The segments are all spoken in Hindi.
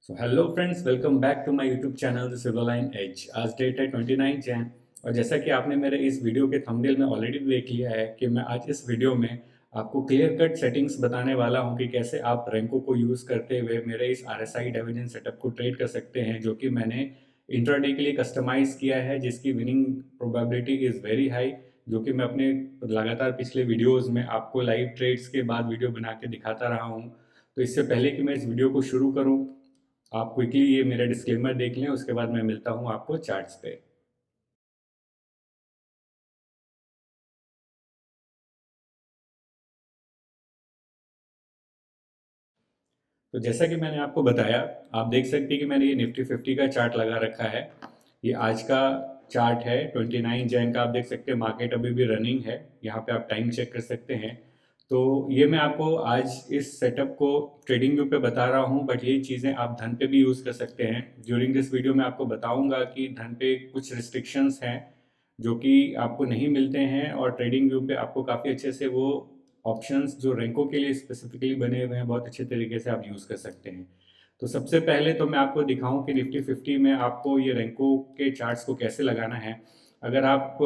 So hello friends, welcome back to my YouTube channel the silver line edge. आज डेट है 29 जैन और जैसा कि आपने मेरे इस वीडियो के थंबनेल में ऑलरेडी देख लिया है कि मैं आज इस वीडियो में आपको क्लियर कट सेटिंग्स बताने वाला हूं कि कैसे आप रैंको को यूज़ करते हुए मेरे इस RSI डाइवर्जन सेटअप को ट्रेड कर सकते हैं, जो कि मैंने इंट्राडे के लिए कस्टमाइज़ किया है, जिसकी winning probability is very high. जो कि मैं अपने लगातार पिछले वीडियोज़ में आपको लाइव ट्रेड्स के बाद वीडियो बना के दिखाता रहा हूँ। तो इससे पहले कि मैं इस वीडियो को शुरू करूँ, आप क्विकली ये मेरा डिस्क्लेमर देख लें, उसके बाद मैं मिलता हूँ आपको चार्ट्स पे। तो जैसा कि मैंने आपको बताया, आप देख सकते हैं कि मैंने ये निफ्टी 50 का चार्ट लगा रखा है। ये आज का चार्ट है 29 जैन का। आप देख सकते हैं मार्केट अभी भी रनिंग है। यहाँ पे आप टाइम चेक कर सकते हैं। तो ये मैं आपको आज इस सेटअप को ट्रेडिंग व्यू पे बता रहा हूँ, बट ये चीज़ें आप धन पे भी यूज़ कर सकते हैं। ड्यूरिंग दिस वीडियो में आपको बताऊंगा कि धन पे कुछ रिस्ट्रिक्शंस हैं जो कि आपको नहीं मिलते हैं, और ट्रेडिंग व्यू पे आपको काफ़ी अच्छे से वो ऑप्शंस जो रैंकों के लिए स्पेसिफिकली बने हुए हैं, बहुत अच्छे तरीके से आप यूज़ कर सकते हैं। तो सबसे पहले तो मैं आपको दिखाऊं कि निफ्टी 50 में आपको ये रैंकों के चार्ट्स को कैसे लगाना है। अगर आप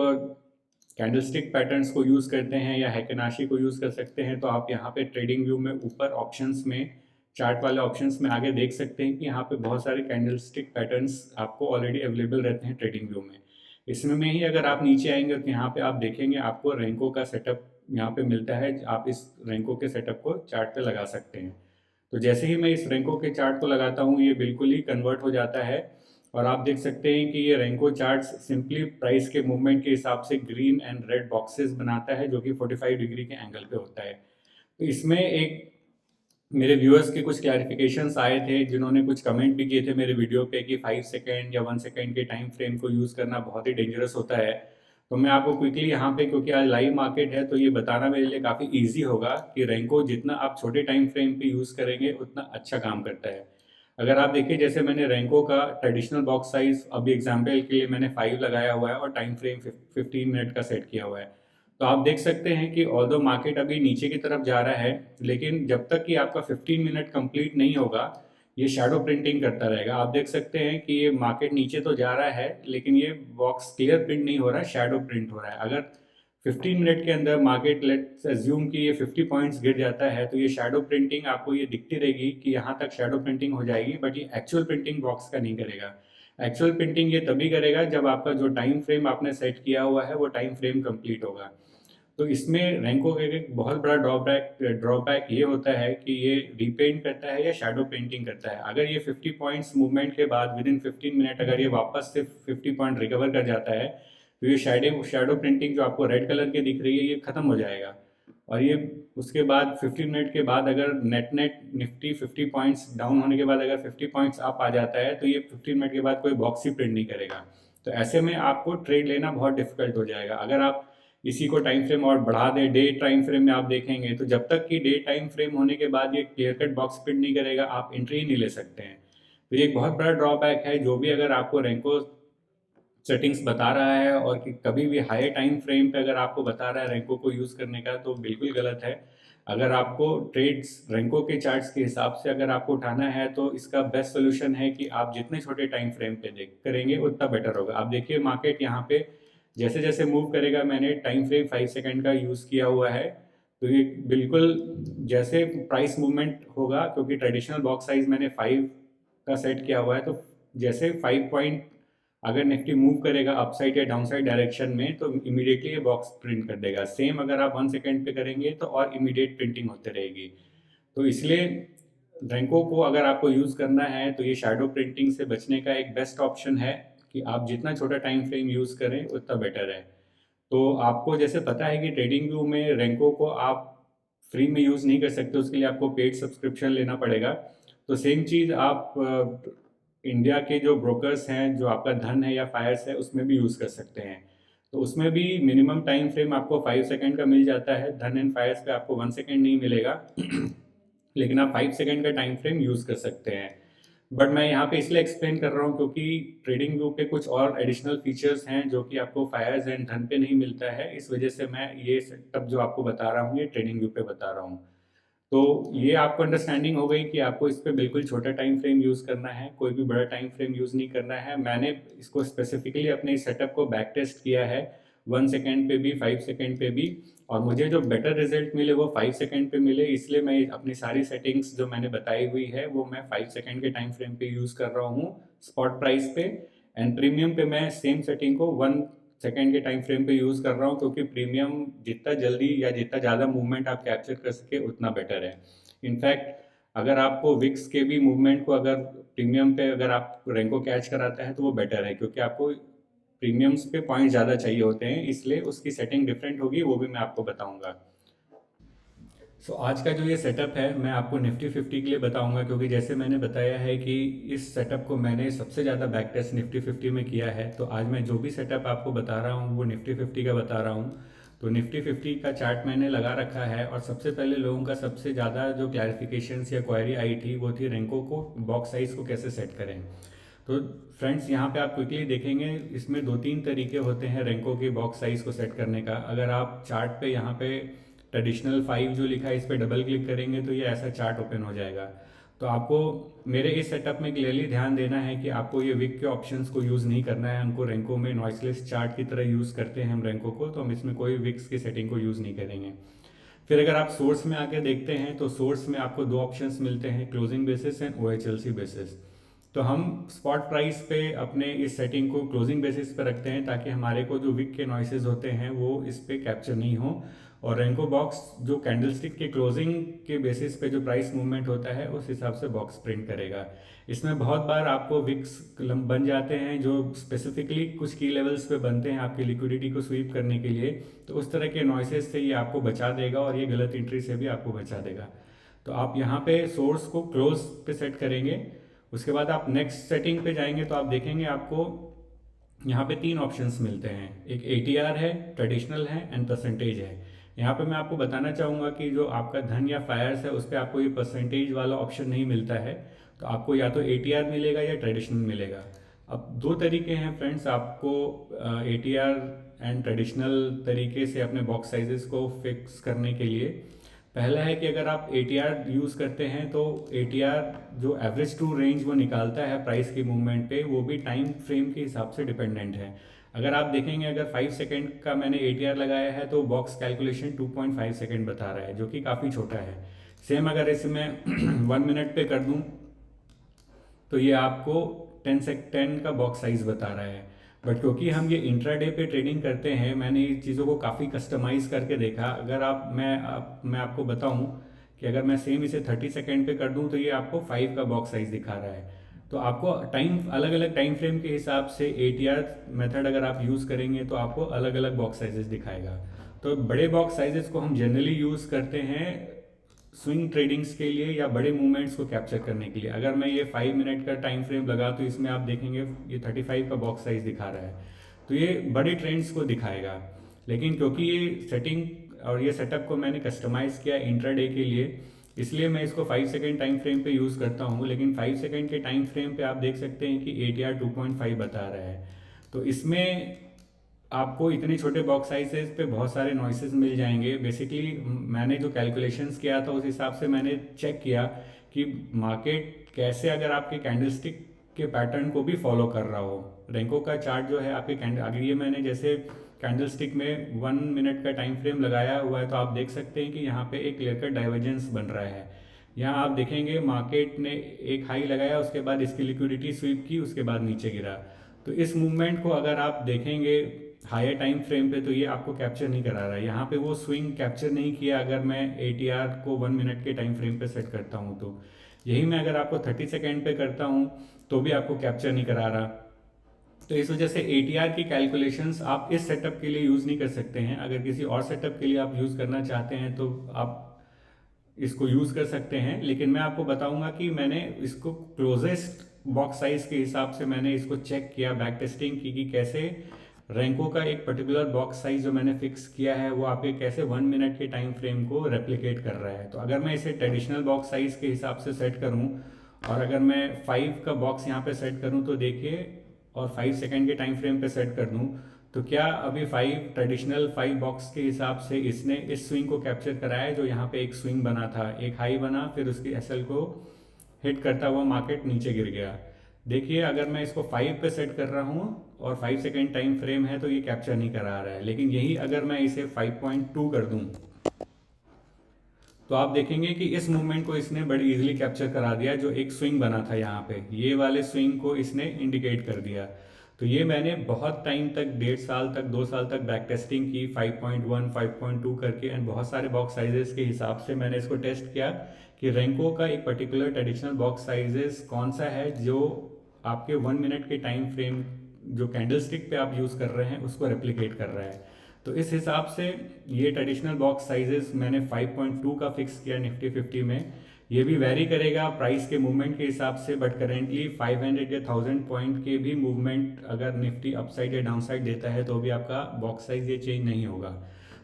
कैंडलस्टिक पैटर्न्स को यूज़ करते हैं या हैकेनाशी को यूज़ कर सकते हैं, तो आप यहाँ पे ट्रेडिंग व्यू में ऊपर ऑप्शंस में, चार्ट वाले ऑप्शंस में आगे देख सकते हैं कि यहाँ पे बहुत सारे कैंडलस्टिक पैटर्न्स आपको ऑलरेडी अवेलेबल रहते हैं ट्रेडिंग व्यू में। इसमें में ही अगर आप नीचे आएंगे तो यहाँ पे आप देखेंगे आपको रैंकों का सेटअप यहाँ पे मिलता है। आप इस रैंकों के सेटअप को चार्ट पे लगा सकते हैं। तो जैसे ही मैं इस रैंकों के चार्ट को लगाता हूँ, ये बिल्कुल ही कन्वर्ट हो जाता है। और आप देख सकते हैं कि ये रैंको चार्ट्स सिंपली प्राइस के मूवमेंट के हिसाब से ग्रीन एंड रेड बॉक्सेस बनाता है, जो कि 45 डिग्री के एंगल पे होता है। तो इसमें एक मेरे व्यूअर्स के कुछ क्लैरिफिकेशंस आए थे, जिन्होंने कुछ कमेंट भी किए थे मेरे वीडियो पे कि 5 सेकेंड या 1 सेकेंड के टाइम फ्रेम को यूज़ करना बहुत ही डेंजरस होता है। तो मैं आपको क्विकली यहाँ पे, क्योंकि आज लाइव मार्केट है, तो ये बताना मेरे लिए काफ़ी इजी होगा कि रैंको जितना आप छोटे टाइम फ्रेम पे यूज़ करेंगे उतना अच्छा काम करता है। अगर आप देखिए, जैसे मैंने रैंको का ट्रेडिशनल बॉक्स साइज अभी एग्जाम्पल के लिए मैंने 5 लगाया हुआ है और टाइम फ्रेम 15 मिनट का सेट किया हुआ है। तो आप देख सकते हैं कि ऑल्दो मार्केट अभी नीचे की तरफ जा रहा है, लेकिन जब तक कि आपका 15 मिनट कंप्लीट नहीं होगा, ये शैडो प्रिंटिंग करता रहेगा। आप देख सकते हैं कि ये मार्केट नीचे तो जा रहा है, लेकिन ये बॉक्स क्लियर प्रिंट नहीं हो रहा है, शैडो प्रिंट हो रहा है। अगर 15 मिनट के अंदर मार्केट लेट्स अज्यूम कि ये 50 पॉइंट्स गिर जाता है, तो ये शैडो प्रिंटिंग आपको ये दिखती रहेगी कि यहाँ तक शैडो प्रिंटिंग हो जाएगी, बट ये एक्चुअल प्रिंटिंग बॉक्स का नहीं करेगा। एक्चुअल प्रिंटिंग ये तभी करेगा जब आपका जो टाइम फ्रेम आपने सेट किया हुआ है वो टाइम फ्रेम कंप्लीट होगा। तो इसमें रैंको का एक बहुत बड़ा ड्रॉबैक ड्रॉबैक ये होता है कि ये रीपेंट करता है या शैडो पेंटिंग करता है। अगर ये 50 पॉइंट्स मूवमेंट के बाद विद इन 15 मिनट अगर ये वापस से 50 पॉइंट रिकवर कर जाता है, तो ये शैडो शैडो प्रिंटिंग जो आपको रेड कलर की दिख रही है, ये खत्म हो जाएगा। और ये उसके बाद 15 मिनट के बाद अगर net net Nifty 50 points down होने के बाद अगर 50 पॉइंट्स अप आ जाता है, तो ये 15 मिनट के बाद कोई बॉक्स ही प्रिंट नहीं करेगा। तो ऐसे में आपको ट्रेड लेना बहुत डिफिकल्ट हो जाएगा। अगर आप इसी को टाइम फ्रेम और बढ़ा दें, डे टाइम फ्रेम में आप देखेंगे, तो जब तक कि डे टाइम फ्रेम होने के बाद ये क्लियर कट बॉक्स प्रिंट नहीं करेगा, आप एंट्री ही नहीं ले सकते हैं। तो ये एक बहुत बड़ा ड्रॉबैक है। जो भी अगर आपको रैंको सेटिंग्स बता रहा है और कि कभी भी हाई टाइम फ्रेम पे अगर आपको बता रहा है रैंको को यूज़ करने का, तो बिल्कुल गलत है। अगर आपको ट्रेड्स रैंको के चार्ट्स के हिसाब से अगर आपको उठाना है, तो इसका बेस्ट सोल्यूशन है कि आप जितने छोटे टाइम फ्रेम पे देख करेंगे उतना बेटर होगा। आप देखिए मार्केट यहाँ पे जैसे जैसे मूव करेगा, मैंने टाइम फ्रेम 5 सेकेंड का यूज़ किया हुआ है। तो ये बिल्कुल जैसे प्राइस मूवमेंट होगा, क्योंकि ट्रेडिशनल बॉक्स साइज मैंने 5 का सेट किया हुआ है, तो जैसे 5 पॉइंट अगर निफ्टी मूव करेगा अपसाइड या डाउनसाइड डायरेक्शन में, तो इमीडिएटली ये बॉक्स प्रिंट कर देगा। सेम अगर आप 1 सेकेंड पे करेंगे तो और इमीडिएट प्रिंटिंग होती रहेगी। तो इसलिए रैंको को अगर आपको यूज़ करना है, तो ये शैडो प्रिंटिंग से बचने का एक बेस्ट ऑप्शन है कि आप जितना छोटा टाइम फ्रेम यूज़ करें उतना बेटर है। तो आपको जैसे पता है कि ट्रेडिंग व्यू में रैंको को आप फ्री में यूज़ नहीं कर सकते, उसके लिए आपको पेड सब्सक्रिप्शन लेना पड़ेगा। तो सेम चीज़ आप इंडिया के जो ब्रोकर्स हैं, जो आपका धन है या फायर्स है, उसमें भी यूज़ कर सकते हैं। तो उसमें भी मिनिमम टाइम फ्रेम आपको 5 सेकेंड का मिल जाता है। धन एंड फायर्स पे आपको 1 सेकेंड नहीं मिलेगा लेकिन आप 5 सेकेंड का टाइम फ्रेम यूज़ कर सकते हैं। बट मैं यहाँ पे इसलिए एक्सप्लेन कर रहा हूँ क्योंकि ट्रेडिंग व्यू पे कुछ और एडिशनल फीचर्स हैं जो कि आपको फायर्स एंड धन पे नहीं मिलता है। इस वजह से मैं ये सेटअप जो आपको बता रहा हूँ, ये ट्रेडिंग व्यू पे बता रहा हूँ। तो ये आपको अंडरस्टैंडिंग हो गई कि आपको इस पे बिल्कुल छोटा टाइम फ्रेम यूज़ करना है, कोई भी बड़ा टाइम फ्रेम यूज़ नहीं करना है। मैंने इसको स्पेसिफिकली अपने इस सेटअप को बैक टेस्ट किया है 1 सेकेंड पे भी, 5 सेकेंड पे भी, और मुझे जो बेटर रिजल्ट मिले वो 5 सेकेंड पे मिले। इसलिए मैं अपनी सारी सेटिंग्स जो मैंने बताई हुई है वो मैं 5 सेकेंड के टाइम फ्रेम पे यूज़ कर रहा हूँ स्पॉट प्राइस पे। एंड प्रीमियम पे मैं सेम सेटिंग को 1 सेकेंड के टाइम फ्रेम पे यूज़ कर रहा हूँ, क्योंकि प्रीमियम जितना जल्दी या जितना ज़्यादा मूवमेंट आप कैप्चर कर सके उतना बेटर है। इनफैक्ट अगर आपको विक्स के भी मूवमेंट को अगर प्रीमियम पे अगर आप रेंको कैच कराता है तो वो बेटर है, क्योंकि आपको प्रीमियम्स पे पॉइंट ज़्यादा चाहिए होते हैं, इसलिए उसकी सेटिंग डिफरेंट होगी, वो भी मैं आपको बताऊंगा। आज का जो ये सेटअप है मैं आपको निफ्टी 50 के लिए बताऊंगा, क्योंकि जैसे मैंने बताया है कि इस सेटअप को मैंने सबसे ज़्यादा बैक टेस्ट निफ्टी 50 में किया है। तो आज मैं जो भी सेटअप आपको बता रहा हूँ वो निफ्टी 50 का बता रहा हूँ। तो निफ्टी 50 का चार्ट मैंने लगा रखा है, और सबसे पहले लोगों का सबसे ज़्यादा जो क्लैरिफिकेशंस या क्वेरी आई थी वो थी रेंको को बॉक्स साइज़ को कैसे सेट करें। तो फ्रेंड्स यहाँ पे आप क्विकली देखेंगे, इसमें 2-3 तरीके होते हैं रेंको के बॉक्स साइज़ को सेट करने का। अगर आप चार्ट पे यहाँ पे ट्रेडिशनल 5 जो लिखा है इस पर डबल क्लिक करेंगे तो ये ऐसा चार्ट ओपन हो जाएगा। तो आपको मेरे इस सेटअप में क्लियरली ध्यान देना है कि आपको ये विक के ऑप्शंस को यूज़ नहीं करना है। हमको रेंको में नॉइसलेस चार्ट की तरह यूज़ करते हैं हम रेंको को, तो हम इसमें कोई विक्स की सेटिंग को यूज़ नहीं करेंगे। फिर अगर आप सोर्स में आके देखते हैं तो सोर्स में आपको दो ऑप्शंस मिलते हैं, closing basis and OHLC basis. तो हम स्पॉट प्राइस पे अपने इस सेटिंग को क्लोजिंग बेसिस पे रखते हैं, ताकि हमारे को जो विक के नॉइसेज होते हैं वो इस पे कैप्चर नहीं हो। और रेंको बॉक्स जो कैंडलस्टिक के क्लोजिंग के बेसिस पे जो प्राइस मूवमेंट होता है उस हिसाब से बॉक्स प्रिंट करेगा। इसमें बहुत बार आपको विक्स बन जाते हैं जो स्पेसिफिकली कुछ की लेवल्स पे बनते हैं आपकी लिक्विडिटी को स्वीप करने के लिए। तो उस तरह के नॉइसेज से ये आपको बचा देगा, और ये गलत एंट्री से भी आपको बचा देगा। तो आप यहाँ पे सोर्स को क्लोज पे सेट करेंगे। उसके बाद आप नेक्स्ट सेटिंग पे जाएंगे तो आप देखेंगे आपको यहाँ पे 3 ऑप्शंस मिलते हैं, एक ATR है, ट्रेडिशनल है एंड परसेंटेज है। यहाँ पे मैं आपको बताना चाहूँगा कि जो आपका धन या फायर्स है उस पर आपको ये परसेंटेज वाला ऑप्शन नहीं मिलता है। तो आपको या तो ATR मिलेगा या ट्रेडिशनल मिलेगा। अब दो तरीके हैं फ्रेंड्स आपको ATR एंड ट्रेडिशनल तरीके से अपने बॉक्स साइजेस को फिक्स करने के लिए। पहला है कि अगर आप ATR यूज़ करते हैं तो ATR जो एवरेज टू रेंज वो निकालता है प्राइस की मूवमेंट पे, वो भी टाइम फ्रेम के हिसाब से डिपेंडेंट है। अगर आप देखेंगे अगर 5 सेकेंड का मैंने ATR लगाया है तो बॉक्स कैलकुलेशन 2.5 सेकेंड बता रहा है, जो कि काफ़ी छोटा है। सेम अगर इसे मैं 1 मिनट पे कर दूं तो ये आपको 10 का बॉक्स साइज बता रहा है। बट क्योंकि हम ये इंट्राडे पे ट्रेडिंग करते हैं, मैंने इस चीज़ों को काफ़ी कस्टमाइज़ करके देखा। अगर मैं आपको बताऊं कि अगर मैं सेम इसे 30 सेकेंड पे कर दूं तो ये आपको 5 का बॉक्स साइज दिखा रहा है। तो आपको टाइम अलग अलग टाइम फ्रेम के हिसाब से ATR मेथड अगर आप यूज़ करेंगे तो आपको अलग अलग बॉक्स साइजेस दिखाएगा। तो बड़े बॉक्स साइजेस को हम जनरली यूज़ करते हैं स्विंग ट्रेडिंग्स के लिए या बड़े मूवमेंट्स को कैप्चर करने के लिए। अगर मैं ये 5 मिनट का टाइम फ्रेम लगा तो इसमें आप देखेंगे ये 35 का बॉक्स साइज दिखा रहा है, तो ये बड़े ट्रेंड्स को दिखाएगा। लेकिन क्योंकि ये सेटिंग और ये सेटअप को मैंने कस्टमाइज़ किया इंट्राडे के लिए, इसलिए मैं इसको 5 सेकेंड टाइम फ्रेम पे यूज़ करता हूँ। लेकिन 5 सेकेंड के टाइम फ्रेम पे आप देख सकते हैं कि ATR 2.5 बता रहा है। तो इसमें आपको इतने छोटे बॉक्स साइजेस पे बहुत सारे नॉइसेस मिल जाएंगे। बेसिकली मैंने जो कैलकुलेशंस किया था उस हिसाब से मैंने चेक किया कि मार्केट कैसे अगर आपके कैंडलस्टिक के पैटर्न को भी फॉलो कर रहा हो। रेंको का चार्ट जो है आपके अगर ये मैंने जैसे कैंडलस्टिक में 1 मिनट का टाइम फ्रेम लगाया हुआ है तो आप देख सकते हैं कि यहाँ पे एक क्लियर कट डाइवर्जेंस बन रहा है। यहाँ आप देखेंगे मार्केट ने एक हाई लगाया, उसके बाद इसकी लिक्विडिटी स्वीप की, उसके बाद नीचे गिरा। तो इस मूवमेंट को अगर आप देखेंगे हायर टाइम फ्रेम पे तो ये आपको कैप्चर नहीं करा रहा है। यहाँ पे वो स्विंग कैप्चर नहीं किया अगर मैं ATR को 1 मिनट के टाइम फ्रेम पे सेट करता हूँ तो। यही मैं अगर आपको 30 सेकेंड पे करता हूँ तो भी आपको कैप्चर नहीं करा रहा। तो इस वजह से ATR की कैलकुलेशंस आप इस सेटअप के लिए यूज़ नहीं कर सकते हैं। अगर किसी और सेटअप के लिए आप यूज़ करना चाहते हैं तो आप इसको यूज़ कर सकते हैं। लेकिन मैं आपको बताऊंगा कि मैंने इसको क्लोजेस्ट बॉक्स साइज के हिसाब से मैंने इसको चेक किया, बैक टेस्टिंग की कि कैसे रैंको का एक पर्टिकुलर बॉक्स साइज जो मैंने फिक्स किया है वो आपके कैसे 1 मिनट के टाइम फ्रेम को रेप्लिकेट कर रहा है। तो अगर मैं इसे ट्रेडिशनल बॉक्स साइज के हिसाब से सेट करूं और अगर मैं 5 का बॉक्स यहाँ पे सेट करूं तो देखिए, और 5 सेकेंड के टाइम फ्रेम पे सेट कर दूं तो क्या अभी 5 ट्रेडिशनल 5 बॉक्स के हिसाब से इसने इस स्विंग को कैप्चर कराया है, जो यहाँ पे एक स्विंग बना था, एक हाई बना, फिर उसकी एसएल को हिट करता हुआ मार्केट नीचे गिर गया। देखिए अगर मैं इसको 5 पे सेट कर रहा हूँ और 5 सेकेंड टाइम फ्रेम है तो ये कैप्चर नहीं करा रहा है, लेकिन यही अगर मैं इसे 5.2 कर दूँ तो आप देखेंगे कि इस मूवमेंट को इसने बड़ी इजीली कैप्चर करा दिया। जो एक स्विंग बना था यहाँ पे, ये वाले स्विंग को इसने इंडिकेट कर दिया। तो ये मैंने बहुत टाइम तक, 1.5 साल तक, 2 साल तक बैक टेस्टिंग की 5.1 5.2 करके, एंड बहुत सारे बॉक्स साइजेस के हिसाब से मैंने इसको टेस्ट किया कि रेंको का एक पर्टिकुलर ट्रेडिशनल बॉक्स साइजेस कौन सा है जो आपके 1 मिनट के टाइम फ्रेम जो कैंडल स्टिक पे आप यूज़ कर रहे हैं उसको रेप्लिकेट कर रहा है। तो इस हिसाब से ये ट्रेडिशनल बॉक्स साइजेस मैंने 5.2 का फिक्स किया निफ्टी 50 में। ये भी वेरी करेगा प्राइस के मूवमेंट के हिसाब से, बट करेंटली 500 या 1000 पॉइंट के भी मूवमेंट अगर निफ्टी अपसाइड या डाउनसाइड देता है तो भी आपका बॉक्स साइज ये चेंज नहीं होगा।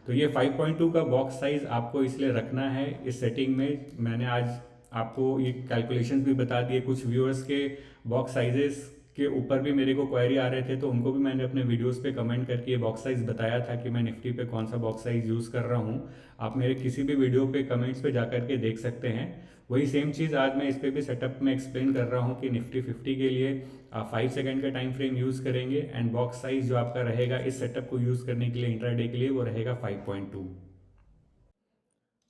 तो ये 5.2 का बॉक्स साइज आपको इसलिए रखना है इस सेटिंग में। मैंने आज आपको ये कैलकुलेशन भी बता दिए। कुछ व्यूअर्स के बॉक्स साइजेस के ऊपर भी मेरे को क्वेरी आ रहे थे, तो उनको भी मैंने अपने वीडियोस पे कमेंट करके ये बॉक्स साइज़ बताया था कि मैं निफ्टी पे कौन सा बॉक्स साइज़ यूज़ कर रहा हूँ। आप मेरे किसी भी वीडियो पे कमेंट्स पे जा कर के देख सकते हैं। वही सेम चीज़ आज मैं इस पे भी सेटअप में एक्सप्लेन कर रहा हूँ कि निफ्टी 50 के लिए आप 5 सेकंड का टाइम फ्रेम यूज़ करेंगे, एंड बॉक्स साइज़ जो आपका रहेगा इस सेटअप को यूज़ करने के लिए इंट्राडे के लिए वो रहेगा 5.2।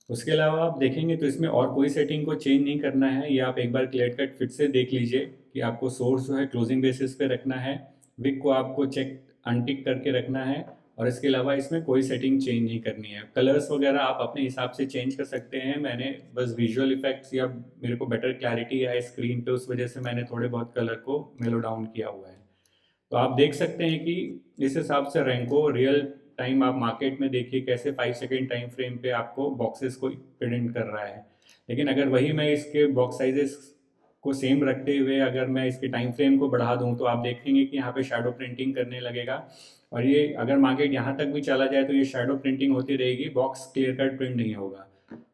उसके अलावा आप देखेंगे तो इसमें और कोई सेटिंग को चेंज नहीं करना है। ये आप एक बार क्लियर कट फिर से देख लीजिए कि आपको सोर्स जो है क्लोजिंग बेसिस पे रखना है, विक को आपको चेक अनटिक करके रखना है, और इसके अलावा इसमें कोई सेटिंग चेंज नहीं करनी है। कलर्स वगैरह आप अपने हिसाब से चेंज कर सकते हैं। मैंने बस विजुअल इफेक्ट्स या मेरे को बेटर क्लैरिटी है स्क्रीन पे, उस वजह से मैंने थोड़े बहुत कलर को मेलो डाउन किया हुआ है। तो आप देख सकते हैं कि इस हिसाब से रैंको रियल टाइम आप मार्केट में देखिए कैसे 5 सेकेंड टाइम फ्रेम पे आपको बॉक्सेस को प्रिंट कर रहा है। लेकिन अगर वही मैं इसके बॉक्स साइजेस को सेम रखते हुए अगर मैं इसके टाइम फ्रेम को बढ़ा दूं तो आप देखेंगे कि यहाँ पे शैडो प्रिंटिंग करने लगेगा, और ये अगर मार्केट यहाँ तक भी चला जाए तो ये शैडो प्रिंटिंग होती रहेगी, बॉक्स क्लियर कट प्रिंट नहीं होगा।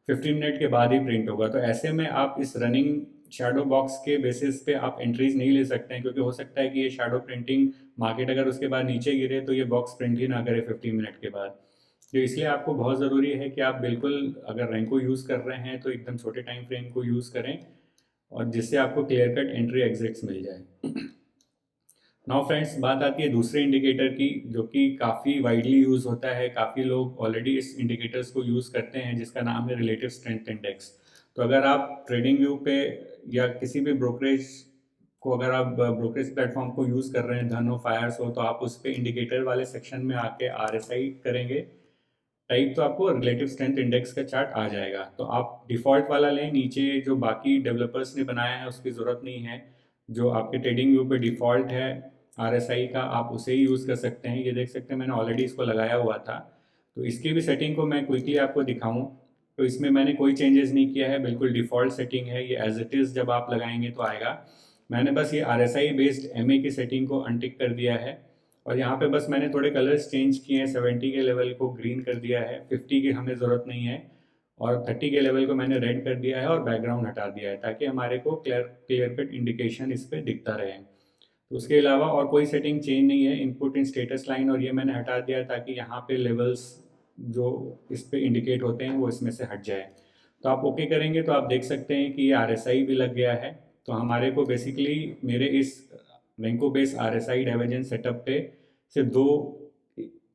15 मिनट के बाद ही प्रिंट होगा। तो ऐसे में आप इस रनिंग शैडो बॉक्स के बेसिस पे आप एंट्रीज नहीं ले सकते हैं, क्योंकि हो सकता है कि ये शैडो प्रिंटिंग मार्केट अगर उसके बाद नीचे गिरे तो ये बॉक्स प्रिंट ही ना करे 15 मिनट के बाद। तो इसलिए आपको बहुत ज़रूरी है कि आप बिल्कुल अगर रैंको यूज़ कर रहे हैं तो एकदम छोटे टाइम फ्रेम को यूज़ करें, और जिससे आपको क्लियर कट एंट्री एग्जिट्स मिल जाए। नाउ फ्रेंड्स, बात आती है दूसरे इंडिकेटर की जो कि काफ़ी वाइडली यूज़ होता है। काफ़ी लोग ऑलरेडी इस इंडिकेटर्स को यूज़ करते हैं, जिसका नाम है रिलेटिव स्ट्रेंथ इंडेक्स। तो अगर आप ट्रेडिंग व्यू पे या किसी भी ब्रोकरेज को, अगर आप ब्रोकरेज प्लेटफॉर्म को यूज़ कर रहे हैं, धन हो, फायर्स हो, तो आप उस पर इंडिकेटर वाले सेक्शन में आके RSI करेंगे टाइप, तो आपको रिलेटिव स्ट्रेंथ इंडेक्स का चार्ट आ जाएगा। तो आप डिफ़ॉल्ट वाला लें, नीचे जो बाकी डेवलपर्स ने बनाया है उसकी ज़रूरत नहीं है। जो आपके ट्रेडिंग व्यू पे डिफ़ॉल्ट है RSI का, आप उसे ही यूज़ कर सकते हैं। ये देख सकते हैं मैंने ऑलरेडी इसको लगाया हुआ था। तो इसकी भी सेटिंग को मैं क्विकली आपको दिखाऊं तो इसमें मैंने कोई चेंजेस नहीं किया है, बिल्कुल डिफ़ॉल्ट सेटिंग है। ये एज इट इज़ जब आप लगाएंगे तो आएगा। मैंने बस ये RSI बेस्ड MA की सेटिंग को अनटिक कर दिया है, और यहाँ पे बस मैंने थोड़े कलर्स चेंज किए हैं। 70 के लेवल को ग्रीन कर दिया है, 50 की हमें ज़रूरत नहीं है, और 30 के लेवल को मैंने रेड कर दिया है और बैकग्राउंड हटा दिया है, ताकि हमारे को क्लियर कट इंडिकेशन इस पर दिखता रहे। तो उसके अलावा और कोई सेटिंग चेंज नहीं है। इनपुट इन स्टेटस लाइन और ये मैंने हटा दिया है ताकि यहाँ पे लेवल्स जो इस पे इंडिकेट होते हैं वो इसमें से हट जाए। तो आप ओके करेंगे तो आप देख सकते हैं कि ये RSI भी लग गया है। तो हमारे को बेसिकली मेरे इस Renko base RSI divergence setup पे सिर्फ दो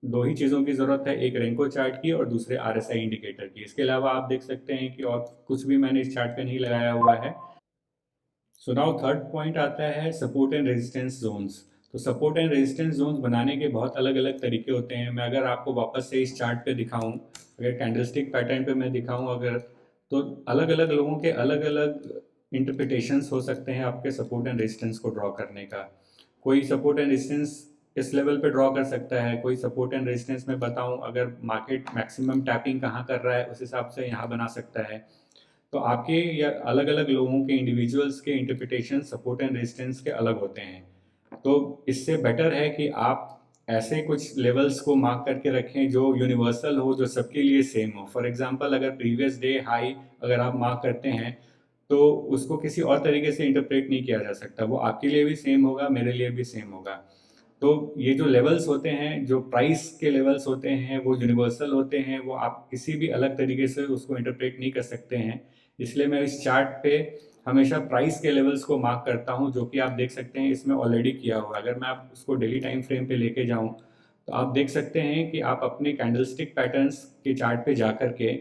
दो ही चीज़ों की ज़रूरत है, एक रेंको चार्ट की और दूसरे RSI इंडिकेटर की। इसके अलावा आप देख सकते हैं कि और कुछ भी मैंने इस चार्ट पे नहीं लगाया हुआ है। सो नाउ थर्ड पॉइंट आता है सपोर्ट एंड रेजिस्टेंस जोन्स। तो सपोर्ट एंड रेजिस्टेंस जोन्स बनाने के बहुत अलग अलग तरीके होते हैं। मैं अगर आपको वापस से इस चार्ट पे दिखाऊं, अगर कैंडलस्टिक पैटर्न पे मैं दिखाऊं अगर, तो अलग अलग लोगों के अलग अलग इंटरप्रिटेशंस हो सकते हैं आपके सपोर्ट एंड रेजिस्टेंस को ड्रॉ करने का। कोई सपोर्ट एंड रेजिस्टेंस इस लेवल पे ड्रॉ कर सकता है, कोई सपोर्ट एंड रेजिस्टेंस में बताऊं अगर मार्केट मैक्सिमम टैपिंग कहाँ कर रहा है उस हिसाब से यहाँ बना सकता है। तो आपके या अलग अलग लोगों के इंडिविजुअल्स के इंटरप्रिटेशन सपोर्ट एंड रेजिस्टेंस के अलग होते हैं। तो इससे बेटर है कि आप ऐसे कुछ लेवल्स को मार्क करके रखें जो यूनिवर्सल हो, जो सबके लिए सेम हो। फॉर एग्जांपल अगर प्रीवियस डे हाई अगर आप मार्क करते हैं तो उसको किसी और तरीके से इंटरप्रेट नहीं किया जा सकता, वो आपके लिए भी सेम होगा, मेरे लिए भी सेम होगा। तो ये जो लेवल्स होते हैं, जो प्राइस के लेवल्स होते हैं, वो यूनिवर्सल होते हैं, वो आप किसी भी अलग तरीके से उसको इंटरप्रेट नहीं कर सकते हैं। इसलिए मैं इस चार्ट पे हमेशा प्राइस के लेवल्स को मार्क करता हूँ, जो कि आप देख सकते हैं इसमें ऑलरेडी किया हुआ है। अगर मैं आप उसको डेली टाइम फ्रेम पे लेके जाऊँ, तो आप देख सकते हैं कि आप अपने कैंडलस्टिक पैटर्न्स के चार्ट पे जा करके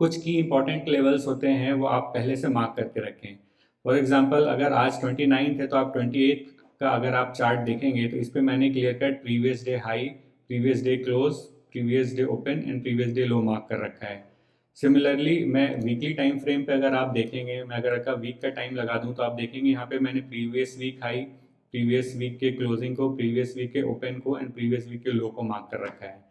कुछ की इंपॉर्टेंट लेवल्स होते हैं वो आप पहले से मार्क करके रखें। फॉर एग्जांपल अगर आज 29 है तो आप 28 का अगर आप चार्ट देखेंगे तो इस पे मैंने clear cut previous day high, previous day close, previous day open and previous day low mark कर रखा है। सिमिलरली मैं वीकली टाइम फ्रेम पे अगर आप देखेंगे, मैं अगर का वीक का टाइम लगा दूं तो आप देखेंगे यहाँ पे मैंने previous week high, previous week के क्लोजिंग को, प्रीवियस वीक के ओपन को एंड प्रीवियस वीक के लो को मार्क कर रखा है।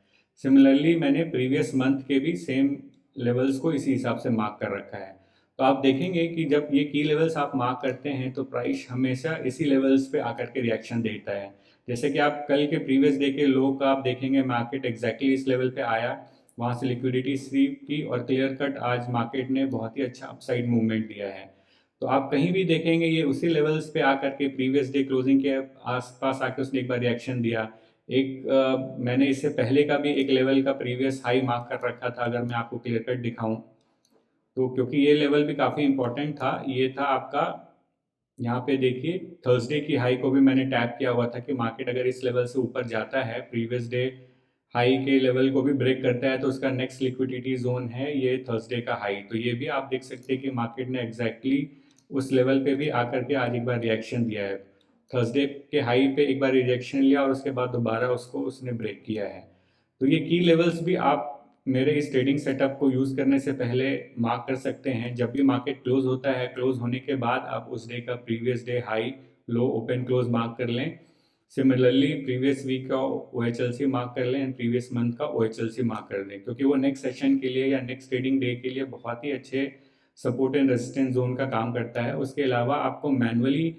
सिमिलरली मैंने प्रीवियस मंथ के भी सेम लेवल्स को इसी हिसाब से मार्क कर रखा है। तो आप देखेंगे कि जब ये की लेवल्स आप मार्क करते हैं तो प्राइस हमेशा इसी लेवल्स पे आकर के रिएक्शन देता है। जैसे कि आप कल के प्रीवियस डे के लो का आप देखेंगे, मार्केट एग्जैक्टली इस लेवल पे आया, वहाँ से लिक्विडिटी स्वीप की और क्लियर कट आज मार्केट ने बहुत ही अच्छा अपसाइड मूवमेंट दिया है। तो आप कहीं भी देखेंगे ये उसी लेवल्स पे आकर के प्रीवियस डे क्लोजिंग के आसपास आकर उसने एक बार रिएक्शन दिया। एक मैंने इससे पहले का भी एक लेवल का प्रीवियस हाई मार्क कर रखा था, अगर मैं आपको क्लियर कट दिखाऊं तो, क्योंकि ये लेवल भी काफ़ी इंपॉर्टेंट था। ये था आपका, यहाँ पे देखिए थर्सडे की हाई को भी मैंने टैप किया हुआ था कि मार्केट अगर इस लेवल से ऊपर जाता है, प्रीवियस डे हाई के लेवल को भी ब्रेक करता है, तो उसका नेक्स्ट लिक्विडिटी जोन है ये थर्सडे का हाई। तो ये भी आप देख सकते हैं कि मार्केट ने एग्जैक्टली उस लेवल पे भी आकर के आज एक बार रिएक्शन दिया है। थर्सडे के हाई पे एक बार रिजेक्शन लिया और उसके बाद दोबारा उसको उसने ब्रेक किया है। तो ये की लेवल्स भी आप मेरे इस ट्रेडिंग सेटअप को यूज़ करने से पहले मार्क कर सकते हैं। जब भी मार्केट क्लोज होता है, क्लोज होने के बाद आप उस डे का प्रीवियस डे हाई, लो, ओपन, क्लोज मार्क कर लें। सिमिलरली प्रीवियस वीक का OHLC मार्क कर लें एंड प्रीवियस मंथ का OHLC मार्क कर दें, क्योंकि वो नेक्स्ट सेशन के लिए या नेक्स्ट ट्रेडिंग डे के लिए बहुत ही अच्छे सपोर्ट एंड रेजिस्टेंस जोन का काम करता है। उसके अलावा आपको मैनुअली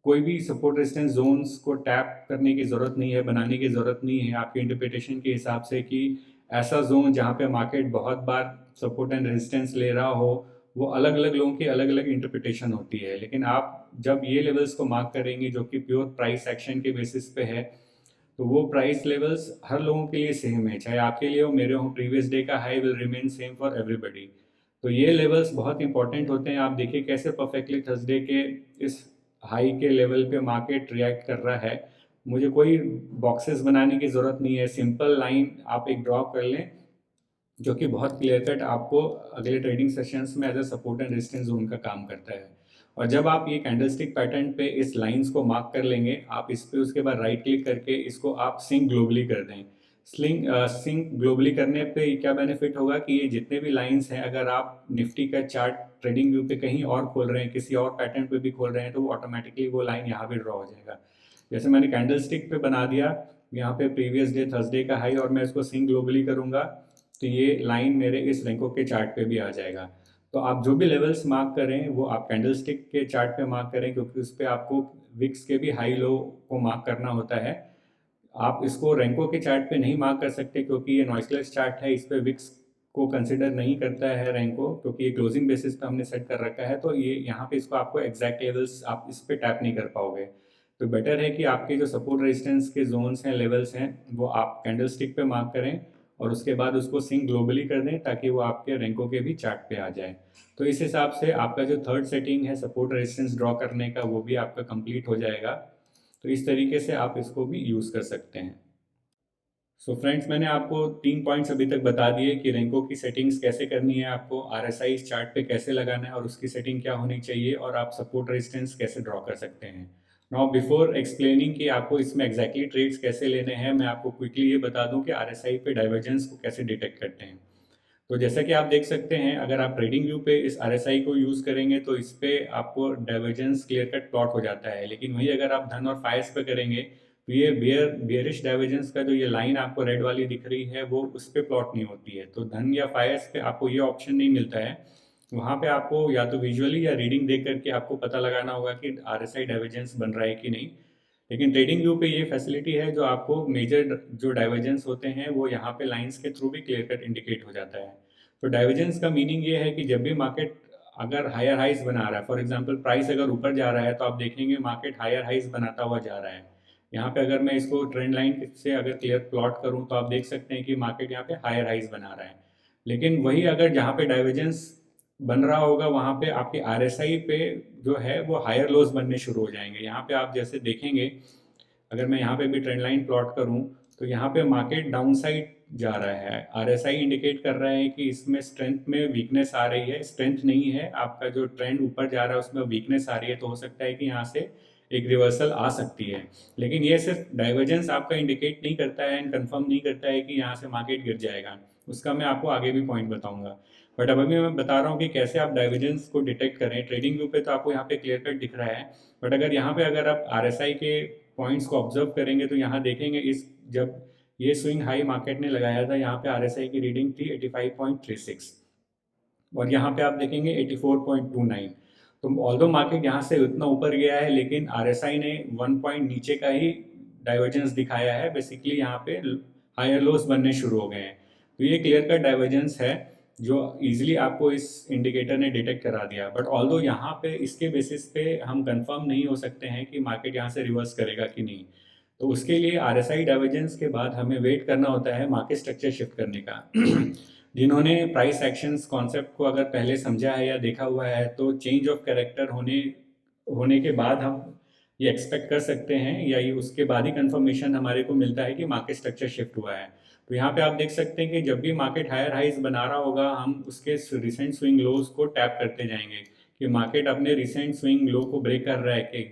कोई भी सपोर्ट रेजिस्टेंस जोन्स को टैप करने की ज़रूरत नहीं है, बनाने की ज़रूरत नहीं है आपके इंटरप्रिटेशन के हिसाब से कि ऐसा जोन जहाँ पे मार्केट बहुत बार सपोर्ट एंड रेजिस्टेंस ले रहा हो। वो अलग अलग लोगों की अलग अलग इंटरप्रिटेशन होती है, लेकिन आप जब ये लेवल्स को मार्क करेंगे जो कि प्योर प्राइस एक्शन के बेसिस पे है, तो वो प्राइस लेवल्स हर लोगों के लिए सेम है, चाहे आपके लिए हो मेरे हो। प्रीवियस डे का high will remain same for everybody. तो ये लेवल्स बहुत इंपॉर्टेंट होते हैं। आप देखिए कैसे परफेक्टली थर्सडे के इस हाई के लेवल पे मार्केट रिएक्ट कर रहा है। मुझे कोई बॉक्सेस बनाने की ज़रूरत नहीं है, सिंपल लाइन आप एक ड्रॉ कर लें जो कि बहुत क्लियर कट आपको अगले ट्रेडिंग सेशंस में as a support and resistance zone का काम करता है। और जब आप ये कैंडलस्टिक पैटर्न पे इस लाइंस को मार्क कर लेंगे, आप इस पे उसके बाद राइट क्लिक करके इसको आप सिंक ग्लोबली कर दें। सिंक ग्लोबली करने पे क्या बेनिफिट होगा कि ये जितने भी लाइंस हैं, अगर आप निफ्टी का चार्ट ट्रेडिंग व्यू पे कहीं और खोल रहे हैं, किसी और पैटर्न पे भी खोल रहे हैं, तो वो ऑटोमेटिकली वो लाइन यहाँ पे ड्रॉ हो जाएगा। जैसे मैंने कैंडलस्टिक पे बना दिया यहाँ पे प्रीवियस डे थर्सडे का हाई और मैं इसको सिंक ग्लोबली करूँगा, तो ये लाइन मेरे इस रैंको के चार्ट पे भी आ जाएगा। तो आप जो भी लेवल्स मार्क करें वो आप कैंडलस्टिक के चार्ट पे मार्क करें, क्योंकि उस पर आपको विक्स के भी हाई लो को मार्क करना होता है। आप इसको रैंको के चार्ट पे नहीं मार्क कर सकते, क्योंकि ये नॉइसलेस चार्ट है, इस पर विक्स को कंसिडर नहीं करता है रैंको, क्योंकि ये क्लोजिंग बेसिस पे हमने सेट कर रखा है। तो ये यहाँ पे इसको आपको एग्जैक्ट लेवल्स आप इस पे टैप नहीं कर पाओगे। तो बेटर है कि आपके जो सपोर्ट रेजिस्टेंस के जोन्स हैं, लेवल्स हैं, वो आप कैंडलस्टिक पे मार्क करें और उसके बाद उसको सिंक ग्लोबली कर दें, ताकि वो आपके रैंकों के भी चार्ट पे आ जाए। तो इस हिसाब से आपका जो थर्ड सेटिंग है सपोर्ट रेजिस्टेंस ड्रॉ करने का, वो भी आपका कंप्लीट हो जाएगा। तो इस तरीके से आप इसको भी यूज़ कर सकते हैं। सो फ्रेंड्स, मैंने आपको 3 पॉइंट्स अभी तक बता दिए कि रैंकों की सेटिंग्स कैसे करनी है, आपको RSI चार्ट पे कैसे लगाना है और उसकी सेटिंग क्या होनी चाहिए, और आप सपोर्ट रेजिस्टेंस कैसे ड्रॉ कर सकते हैं। नाउ बिफोर एक्सप्लेनिंग कि आपको इसमें एग्जैक्टली ट्रेड्स कैसे लेने हैं, मैं आपको क्विकली ये बता दूं कि RSI पे डाइवर्जेंस को कैसे डिटेक्ट करते हैं। तो जैसा कि आप देख सकते हैं, अगर आप ट्रेडिंग व्यू पे इस RSI को यूज़ करेंगे तो इस पे आपको डाइवर्जेंस क्लियर कट प्लॉट हो जाता है। लेकिन वही अगर आप धन और फाइस पे करेंगे तो ये बियरिश डाइवर्जेंस का जो ये लाइन आपको रेड वाली दिख रही है, वो उस पर प्लॉट नहीं होती है। तो धन या फाइस पे आपको ये ऑप्शन नहीं मिलता है। वहाँ पे आपको या तो विजुअली या रीडिंग देख करके आपको पता लगाना होगा कि RSI डाइवर्जेंस बन रहा है कि नहीं। लेकिन ट्रेडिंग व्यू पे ये फैसिलिटी है, जो आपको मेजर जो डाइवर्जेंस होते हैं वो यहाँ पे लाइंस के थ्रू भी क्लियर कट इंडिकेट हो जाता है। तो डाइवर्जेंस का मीनिंग ये है कि जब भी मार्केट अगर हायर हाइज बना रहा है, फॉर एग्जांपल प्राइस अगर ऊपर जा रहा है, तो आप देखेंगे मार्केट हायर हाइज बनाता हुआ जा रहा है। यहाँ पे अगर मैं इसको ट्रेंड लाइन से अगर क्लियर प्लॉट करूँ तो आप देख सकते हैं कि मार्केट यहाँ पे हायर हाइज बना रहा है। लेकिन वही अगर जहाँ पे डाइवर्जेंस बन रहा होगा वहाँ पे आपके आरएसआई पे जो है वो हायर लोज बनने शुरू हो जाएंगे। यहाँ पे आप जैसे देखेंगे, अगर मैं यहाँ पे भी ट्रेंड लाइन प्लॉट करूँ तो यहाँ पे मार्केट डाउन साइड जा रहा है। आरएसआई इंडिकेट कर रहा है कि इसमें स्ट्रेंथ में वीकनेस आ रही है, स्ट्रेंथ नहीं है, आपका जो ट्रेंड ऊपर जा रहा है उसमें वीकनेस आ रही है। तो हो सकता है कि यहाँ से एक रिवर्सल आ सकती है। लेकिन ये सिर्फ डाइवर्जेंस आपका इंडिकेट नहीं करता है एंड कंफर्म नहीं करता है कि यहाँ से मार्केट गिर जाएगा। उसका मैं आपको आगे भी पॉइंट बताऊंगा। बट अब अभी मैं बता रहा हूँ कि कैसे आप डाइवर्जेंस को डिटेक्ट करें। ट्रेडिंग व्यू पे तो आपको यहाँ पे क्लियर कट दिख रहा है, बट अगर यहाँ पे अगर आप आरएसआई के पॉइंट्स को ऑब्जर्व करेंगे तो यहाँ देखेंगे इस जब ये स्विंग हाई मार्केट ने लगाया था, यहाँ पे आरएसआई की रीडिंग थी 85.36 और यहाँ पे आप देखेंगे 84.29। तो ऑल्दो मार्केट यहाँ से उतना ऊपर गया है लेकिन आरएसआई ने 1 पॉइंट नीचे का ही डाइवर्जेंस दिखाया है। बेसिकली यहाँ पे हायर लोस बनने शुरू हो गए हैं। तो ये क्लियर कट डाइवर्जेंस है जो इजीली आपको इस इंडिकेटर ने डिटेक्ट करा दिया। बट ऑल्दो यहाँ पे इसके बेसिस पे हम कंफर्म नहीं हो सकते हैं कि मार्केट यहाँ से रिवर्स करेगा कि नहीं। तो उसके लिए आरएसआई डाइवर्जेंस के बाद हमें वेट करना होता है मार्केट स्ट्रक्चर शिफ्ट करने का। जिन्होंने प्राइस एक्शंस कॉन्सेप्ट को अगर पहले समझा है या देखा हुआ है तो चेंज ऑफ कैरेक्टर होने होने के बाद हम ये एक्सपेक्ट कर सकते हैं या ये उसके बाद ही कंफर्मेशन हमारे को मिलता है कि मार्केट स्ट्रक्चर शिफ्ट हुआ है। तो यहाँ पे आप देख सकते हैं कि जब भी मार्केट हायर हाइज बना रहा होगा हम उसके रिसेंट स्विंग लोज को टैप करते जाएंगे कि मार्केट अपने रिसेंट स्विंग लो को ब्रेक कर रहा है कि।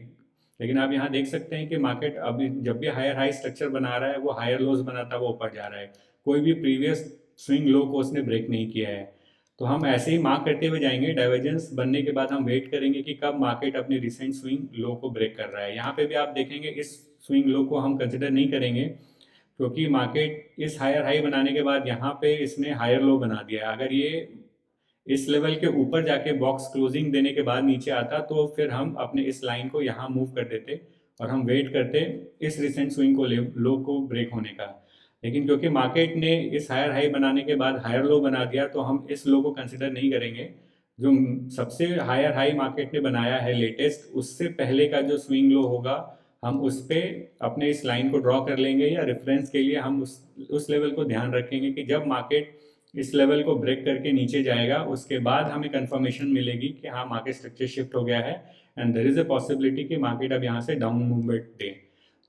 लेकिन आप यहाँ देख सकते हैं कि मार्केट अभी जब भी हायर हाई स्ट्रक्चर बना रहा है वो हायर लोज बनाता है, वो ऊपर जा रहा है। कोई भी प्रीवियस स्विंग लो को उसने ब्रेक नहीं किया है। तो हम ऐसे ही मार्क करते हुए जाएंगे। डाइवर्जेंस बनने के बाद हम वेट करेंगे कि कब मार्केट अपने रिसेंट स्विंग लो को ब्रेक कर रहा है। यहाँ पे भी आप देखेंगे इस स्विंग लो को हम कंसिडर नहीं करेंगे क्योंकि मार्केट इस हायर हाई बनाने के बाद यहाँ पे इसने हायर लो बना दिया है। अगर ये इस लेवल के ऊपर जाके बॉक्स क्लोजिंग देने के बाद नीचे आता तो फिर हम अपने इस लाइन को यहाँ मूव कर देते और हम वेट करते इस रिसेंट स्विंग को लो को ब्रेक होने का। लेकिन क्योंकि मार्केट ने इस हायर हाई बनाने के बाद हायर लो बना दिया तो हम इस लो को कंसिडर नहीं करेंगे। जो सबसे हायर हाई मार्केट ने बनाया है लेटेस्ट, उससे पहले का जो स्विंग लो होगा हम उस पर अपने इस लाइन को ड्रॉ कर लेंगे या रेफरेंस के लिए हम उस लेवल को ध्यान रखेंगे कि जब मार्केट इस लेवल को ब्रेक करके नीचे जाएगा उसके बाद हमें कंफर्मेशन मिलेगी कि हाँ मार्केट स्ट्रक्चर शिफ्ट हो गया है and there is a possibility कि मार्केट अब यहाँ से डाउन मूवमेंट दे।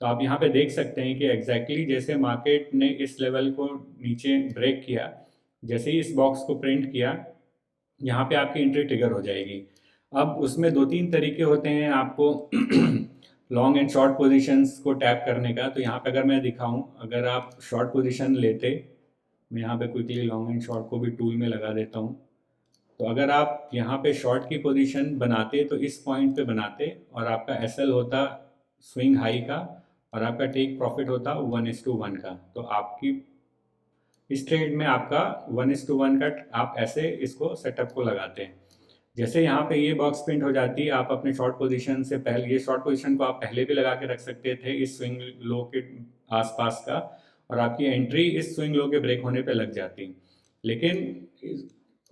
तो आप यहाँ पे देख सकते हैं कि एग्जैक्टली जैसे मार्केट ने इस लेवल को नीचे ब्रेक किया, जैसे ही इस बॉक्स को प्रिंट किया यहाँ पे आपकी एंट्री ट्रिगर हो जाएगी। अब उसमें 2-3 तरीके होते हैं आपको लॉन्ग एंड शॉर्ट पोजीशंस को टैप करने का। तो यहाँ पे अगर मैं दिखाऊं, अगर आप शॉर्ट पोजीशन लेते, मैं यहाँ पे क्विकली लॉन्ग एंड शॉर्ट को भी टूल में लगा देता हूँ। तो अगर आप यहाँ पे शॉर्ट की पोजीशन बनाते तो इस पॉइंट पे बनाते और आपका एसएल होता स्विंग हाई का और आपका टेक प्रॉफिट होता 1:1 का। तो आपकी इस ट्रेड में आपका 1:1 का आप ऐसे इसको सेटअप को लगाते हैं। जैसे यहाँ पे ये बॉक्स प्रिंट हो जाती है, आप अपने शॉर्ट पोजीशन से पहले, ये शॉर्ट पोजीशन को आप पहले भी लगा के रख सकते थे इस स्विंग लो के आसपास का, और आपकी एंट्री इस स्विंग लो के ब्रेक होने पे लग जाती। लेकिन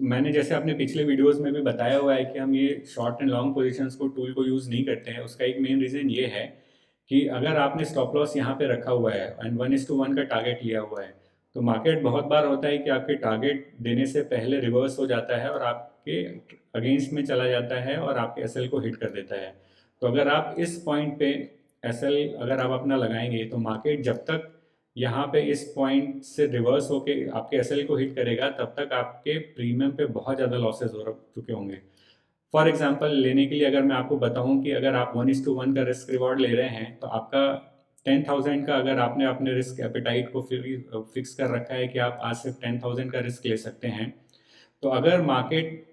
मैंने जैसे अपने पिछले वीडियोस में भी बताया हुआ है कि हम ये शॉर्ट एंड लॉन्ग पोजीशंस को टूल को यूज़ नहीं करते हैं। उसका एक मेन रीज़न ये है कि अगर आपने स्टॉप लॉस यहाँ पे रखा हुआ है एंड 1:1 का टारगेट लिया हुआ है तो मार्केट बहुत बार होता है कि आपके टारगेट देने से पहले रिवर्स हो जाता है और आपके अगेंस्ट में चला जाता है और आपके एसएल को हिट कर देता है। तो अगर आप इस पॉइंट पे एसएल अगर आप अपना लगाएंगे तो मार्केट जब तक यहाँ पे इस पॉइंट से रिवर्स होके आपके एसएल को हिट करेगा तब तक आपके प्रीमियम पे बहुत ज़्यादा लॉसेज हो चुके होंगे। फॉर एग्जांपल लेने के लिए अगर मैं आपको बताऊं कि अगर आप 1:1 का रिस्क रिवॉर्ड ले रहे हैं तो आपका 10,000 का अगर आपने अपने रिस्क एपेटाइट को फिक्स कर रखा है कि आप आज सिर्फ 10,000 का रिस्क ले सकते हैं, तो अगर मार्केट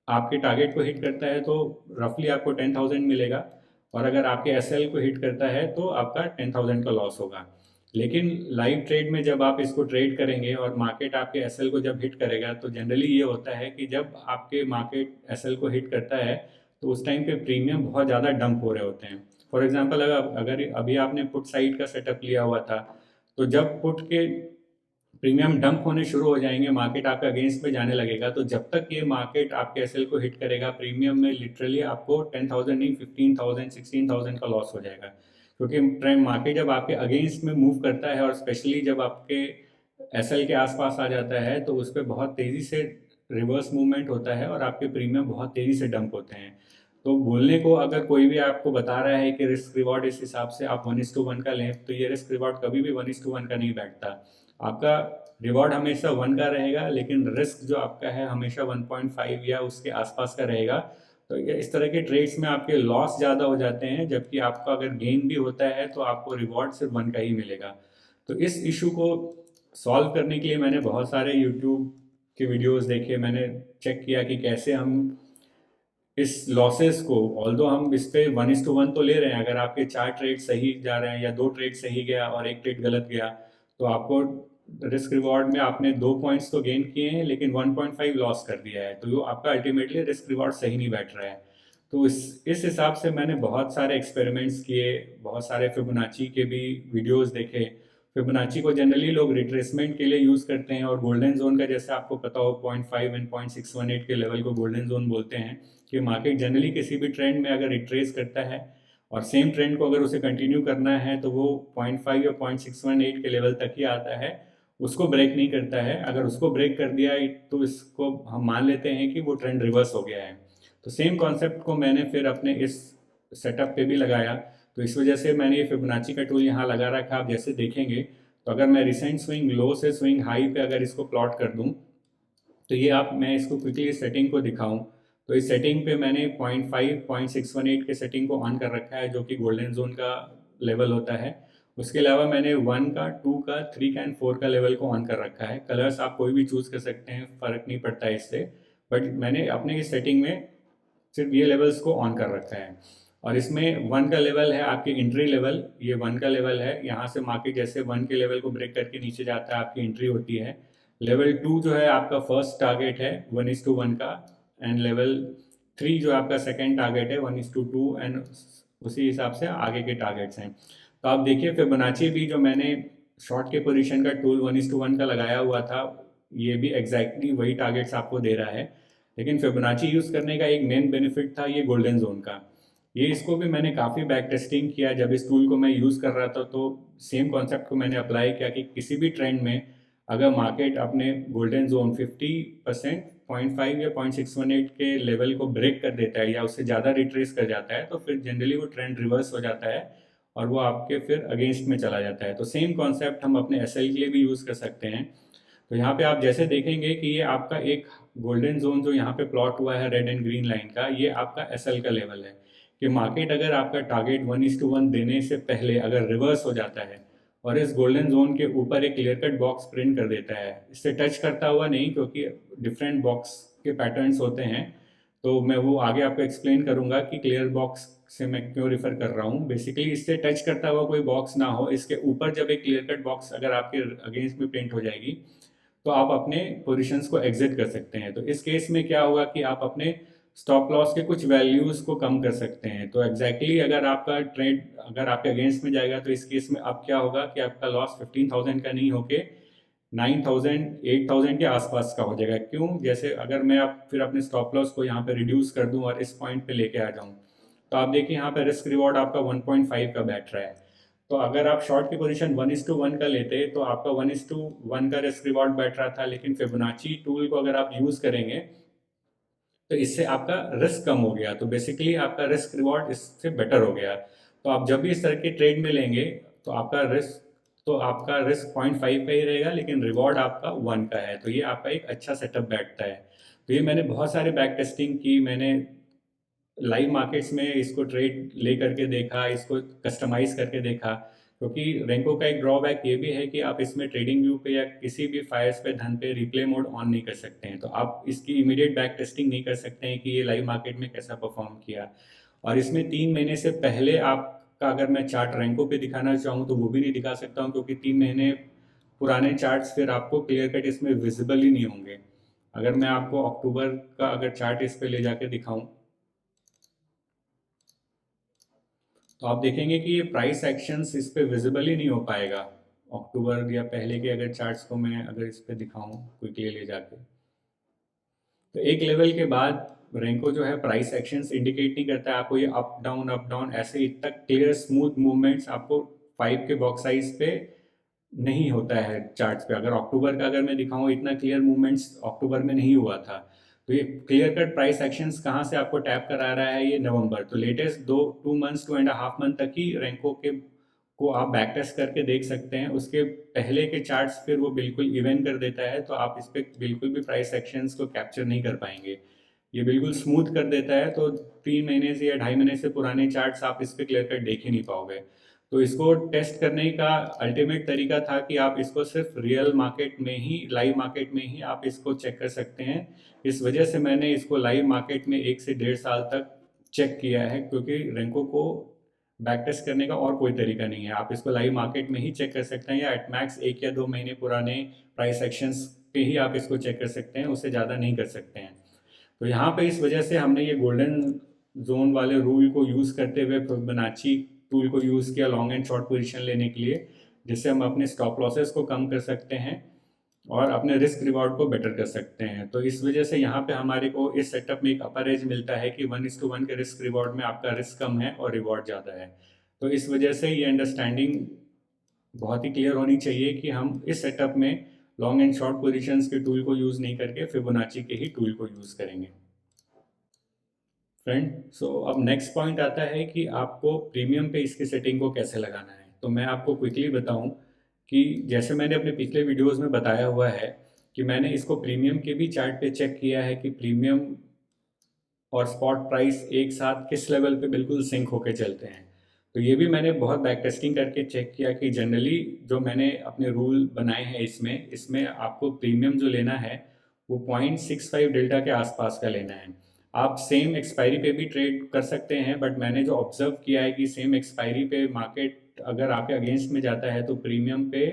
आपके टारगेट को हिट करता है तो रफली आपको 10,000 मिलेगा और अगर आपके एसएल को हिट करता है तो आपका 10,000 का लॉस होगा। लेकिन लाइव ट्रेड में जब आप इसको ट्रेड करेंगे और मार्केट आपके एसएल को जब हिट करेगा तो जनरली ये होता है कि जब आपके मार्केट एसएल को हिट करता है तो उस टाइम पे प्रीमियम बहुत ज़्यादा डंप हो रहे होते हैं। फॉर एग्जांपल अगर अभी आपने पुट साइड का सेटअप लिया हुआ था तो जब पुट के प्रीमियम डंप होने शुरू हो जाएंगे, मार्केट आपके अगेंस्ट में जाने लगेगा, तो जब तक ये मार्केट आपके एसएल को हिट करेगा प्रीमियम में लिटरली आपको 10,000 नहीं 15,000 16,000 का लॉस हो जाएगा। क्योंकि ट्रेंड मार्केट जब आपके अगेंस्ट में मूव करता है और स्पेशली जब आपके एसएल के आसपास आ जाता है तो उस पर बहुत तेज़ी से रिवर्स मूवमेंट होता है और आपके प्रीमियम बहुत तेज़ी से डंप होते हैं। तो बोलने को अगर कोई भी आपको बता रहा है कि रिस्क रिवॉर्ड इस हिसाब से आप 1:1 का लें, तो ये रिस्क रिवॉर्ड कभी भी 1:1 का नहीं बैठता। आपका रिवॉर्ड हमेशा 1 का रहेगा, लेकिन रिस्क जो आपका है हमेशा 1.5 या उसके आसपास का रहेगा। तो ये इस तरह के ट्रेड्स में आपके लॉस ज़्यादा हो जाते हैं, जबकि आपका अगर गेन भी होता है तो आपको रिवॉर्ड सिर्फ 1 का ही मिलेगा। तो इस इशू को सॉल्व करने के लिए मैंने बहुत सारे यूट्यूब के वीडियोस देखे, मैंने चेक किया कि कैसे हम इस लॉसेस को, ऑल्दो हम इस पे 1:1 तो ले रहे हैं, अगर आपके 4 ट्रेड सही जा रहे हैं या 2 ट्रेड सही गया और 1 ट्रेड गलत गया, तो आपको रिस्क रिवॉर्ड में आपने 2 पॉइंट्स तो गेन किए हैं लेकिन 1.5 लॉस कर दिया है, तो वो आपका अल्टीमेटली रिस्क रिवॉर्ड सही नहीं बैठ रहा है। तो इस हिसाब से मैंने बहुत सारे एक्सपेरिमेंट्स किए, बहुत सारे फिबोनाची के भी वीडियोस देखे। फिबोनाची को जनरली लोग रिट्रेसमेंट के लिए यूज़ करते हैं और गोल्डन जोन का, जैसे आपको पता हो, 0.5 एंड 0.618 के लेवल को गोल्डन जोन बोलते हैं। कि मार्केट जनरली किसी भी ट्रेंड में अगर रिट्रेस करता है और सेम ट्रेंड को अगर उसे कंटिन्यू करना है तो वो 0.5 या 0.618 के लेवल तक ही आता है, उसको ब्रेक नहीं करता है। अगर उसको ब्रेक कर दिया तो इसको हम मान लेते हैं कि वो ट्रेंड रिवर्स हो गया है। तो सेम कॉन्सेप्ट को मैंने फिर अपने इस सेटअप पे भी लगाया। तो इस वजह से मैंने ये फिबोनाची का टूल यहाँ लगा रखा। आप जैसे देखेंगे तो अगर मैं रिसेंट स्विंग लो से स्विंग हाई पे अगर इसको प्लॉट कर दूँ, तो ये मैं इसको क्विकली सेटिंग को दिखाऊं, तो इस सेटिंग पे मैंने 0.5 0.618 के सेटिंग को ऑन कर रखा है, जो कि गोल्डन जोन का लेवल होता है। उसके अलावा मैंने 1 का, 2 का, 3 का एंड 4 का लेवल को ऑन कर रखा है। कलर्स आप कोई भी चूज़ कर सकते हैं, फ़र्क नहीं पड़ता है इससे। बट मैंने अपने इस सेटिंग में सिर्फ ये लेवल्स को ऑन कर रखा है। और इसमें 1 का लेवल है आपकी एंट्री लेवल, ये 1 का लेवल है। यहाँ से मार्केट जैसे 1 के लेवल को ब्रेक करके नीचे जाता है, आपकी एंट्री होती है। लेवल 2 जो है आपका फर्स्ट टारगेट है 1:1 का, एंड लेवल 3 जो आपका सेकेंड टारगेट है 1:2, एंड उसी हिसाब से आगे के टारगेट्स हैं। तो आप देखिए फिबोनाची भी जो मैंने शॉर्ट के पोजीशन का टूल 1:1 का लगाया हुआ था, ये भी एग्जैक्टली वही टारगेट्स आपको दे रहा है। लेकिन फिबोनाची यूज़ करने का एक मेन बेनिफिट था ये गोल्डन जोन का। ये इसको भी मैंने काफ़ी बैक टेस्टिंग किया जब इस टूल को मैं यूज़ कर रहा था, तो सेम कॉन्सेप्ट को मैंने अप्लाई किया कि किसी भी ट्रेंड में अगर मार्केट अपने गोल्डन जोन 50%, 0.5 या 0.618 के लेवल को ब्रेक कर देता है या उससे ज़्यादा रिट्रेस कर जाता है, तो फिर जनरली वो ट्रेंड रिवर्स हो जाता है और वो आपके फिर अगेंस्ट में चला जाता है। तो सेम कॉन्सेप्ट हम अपने एसएल के लिए भी यूज़ कर सकते हैं। तो यहाँ पे आप जैसे देखेंगे कि ये आपका एक गोल्डन जोन जो यहाँ पे प्लॉट हुआ है रेड एंड ग्रीन लाइन का, ये आपका एसएल का लेवल है। कि मार्केट अगर आपका टारगेट 1:1 देने से पहले अगर रिवर्स हो जाता है और इस गोल्डन जोन के ऊपर एक क्लियर कट बॉक्स प्रिंट कर देता है, इससे टच करता हुआ नहीं, क्योंकि डिफरेंट बॉक्स के पैटर्न्स होते हैं, तो मैं वो आगे आपको एक्सप्लेन करूंगा कि क्लियर बॉक्स से मैं क्यों रिफर कर रहा हूँ। बेसिकली इससे टच करता हुआ कोई बॉक्स ना हो, इसके ऊपर जब एक क्लियर कट बॉक्स अगर आपके अगेंस्ट में प्रिंट हो जाएगी, तो आप अपने पोजीशंस को एग्जिट कर सकते हैं। तो इस केस में क्या होगा कि आप अपने स्टॉप लॉस के कुछ वैल्यूज को कम कर सकते हैं। तो एग्जैक्टली अगर आपका ट्रेड अगर आपके अगेंस्ट में जाएगा, तो इस केस में अब क्या होगा कि आपका लॉस 15,000 का नहीं होके 9,000 8,000 के आसपास का हो जाएगा। क्यों? जैसे अगर मैं अब फिर अपने स्टॉप लॉस को यहाँ पे रिड्यूस कर दूँ और इस पॉइंट पे लेके आ जाऊँ, तो आप देखिए यहाँ पे रिस्क रिवॉर्ड आपका 1.5 का बैठ रहा है। तो अगर आप शॉर्ट की पोजीशन 1:1 का लेते तो आपका 1:1 का रिस्क रिवॉर्ड बैठ रहा था, लेकिन फिबोनाची टूल को अगर आप यूज़ करेंगे तो इससे आपका रिस्क कम हो गया। तो बेसिकली आपका रिस्क रिवॉर्ड इससे बेटर हो गया। तो आप जब भी इस तरह के ट्रेड में लेंगे तो आपका रिस्क 0.5 का ही रहेगा, लेकिन रिवॉर्ड आपका 1 का है। तो ये आपका एक अच्छा सेटअप बैठता है। तो ये मैंने बहुत सारे बैक टेस्टिंग की, मैंने लाइव मार्केट्स में इसको ट्रेड ले करके देखा, इसको कस्टमाइज करके देखा। क्योंकि रेंको का एक ड्रॉबैक ये भी है कि आप इसमें ट्रेडिंग व्यू पे या किसी भी फायर्स पे धन पे रिप्ले मोड ऑन नहीं कर सकते हैं। तो आप इसकी इमीडिएट बैक टेस्टिंग नहीं कर सकते हैं कि ये लाइव मार्केट में कैसा परफॉर्म किया। और इसमें 3 महीने से पहले आपका अगर मैं चार्ट रेंको पे दिखाना चाहूँ तो वो भी नहीं दिखा सकता हूँ, क्योंकि 3 महीने पुराने चार्ट्स फिर आपको क्लियर कट इसमें विजिबल ही नहीं होंगे। अगर मैं आपको अक्टूबर का अगर चार्ट इस पे ले जाके दिखाऊं, तो आप देखेंगे कि ये प्राइस एक्शंस इस पे विजिबल ही नहीं हो पाएगा। अक्टूबर या पहले के अगर चार्ट्स को मैं अगर इस पे दिखाऊं क्विकली ले जाके, तो एक लेवल के बाद रेंको जो है प्राइस एक्शंस इंडिकेट नहीं करता है आपको, ये अप डाउन ऐसे इतना क्लियर स्मूथ मूवमेंट्स आपको 5 के बॉक्स साइज पे नहीं होता है चार्ट्स पे। अगर अक्टूबर का अगर मैं दिखाऊं, इतना क्लियर मूवमेंट्स अक्टूबर में नहीं हुआ था। तो ये क्लियर कट प्राइस एक्शंस कहाँ से आपको टैप करा रहा है, ये नवंबर। तो लेटेस्ट 2 मंथ्स 2.5 मंथ तक ही रैंको के को आप बैक टेस्ट करके देख सकते हैं। उसके पहले के चार्ट्स फिर वो बिल्कुल इवन कर देता है, तो आप इस पर बिल्कुल भी प्राइस एक्शंस को कैप्चर नहीं कर पाएंगे। ये बिल्कुल स्मूथ कर देता है, तो 3 महीने से या 2.5 महीने से पुराने चार्ट्स आप इस पर क्लियर कट देख ही नहीं पाओगे। तो इसको टेस्ट करने का अल्टीमेट तरीका था कि आप इसको सिर्फ रियल मार्केट में ही, लाइव मार्केट में ही आप इसको चेक कर सकते हैं। इस वजह से मैंने इसको लाइव मार्केट में 1 से 1.5 साल तक चेक किया है, क्योंकि रेंको को बैक टेस्ट करने का और कोई तरीका नहीं है। आप इसको लाइव मार्केट में ही चेक कर सकते हैं, या एटमैक्स 1 या 2 महीने पुराने प्राइस एक्शंस पे ही आप इसको चेक कर सकते हैं, उससे ज़्यादा नहीं कर सकते हैं। तो यहाँ पे इस वजह से हमने ये गोल्डन जोन वाले रूल को यूज़ करते हुए फिबोनाची टूल को यूज़ किया लॉन्ग एंड शॉर्ट पोजीशन लेने के लिए, जिससे हम अपने स्टॉप लॉसेस को कम कर सकते हैं और अपने रिस्क रिवॉर्ड को बेटर कर सकते हैं। तो इस वजह से यहाँ पे हमारे को इस सेटअप में एक अपर एज मिलता है कि 1:1 के रिस्क रिवॉर्ड में आपका रिस्क कम है और रिवॉर्ड ज़्यादा है। तो इस वजह से ये अंडरस्टैंडिंग बहुत ही क्लियर होनी चाहिए कि हम इस सेटअप में लॉन्ग एंड शॉर्ट पोजीशंस के टूल को यूज़ नहीं करके फिबोनाची के ही टूल को यूज़ करेंगे फ्रेंड। सो अब नेक्स्ट पॉइंट आता है कि आपको प्रीमियम पे इसकी सेटिंग को कैसे लगाना है। तो मैं आपको क्विकली बताऊं कि जैसे मैंने अपने पिछले वीडियोस में बताया हुआ है कि मैंने इसको प्रीमियम के भी चार्ट पे चेक किया है कि प्रीमियम और स्पॉट प्राइस एक साथ किस लेवल पे बिल्कुल सिंक होके चलते हैं। तो ये भी मैंने बहुत बैक टेस्टिंग करके चेक किया कि जनरली जो मैंने अपने रूल बनाए हैं इसमें इसमें आपको प्रीमियम जो लेना है वो 0.65 डेल्टा के आसपास का लेना है। आप सेम एक्सपायरी पे भी ट्रेड कर सकते हैं, बट मैंने जो ऑब्जर्व किया है कि सेम एक्सपायरी पे मार्केट अगर आपके अगेंस्ट में जाता है तो प्रीमियम पे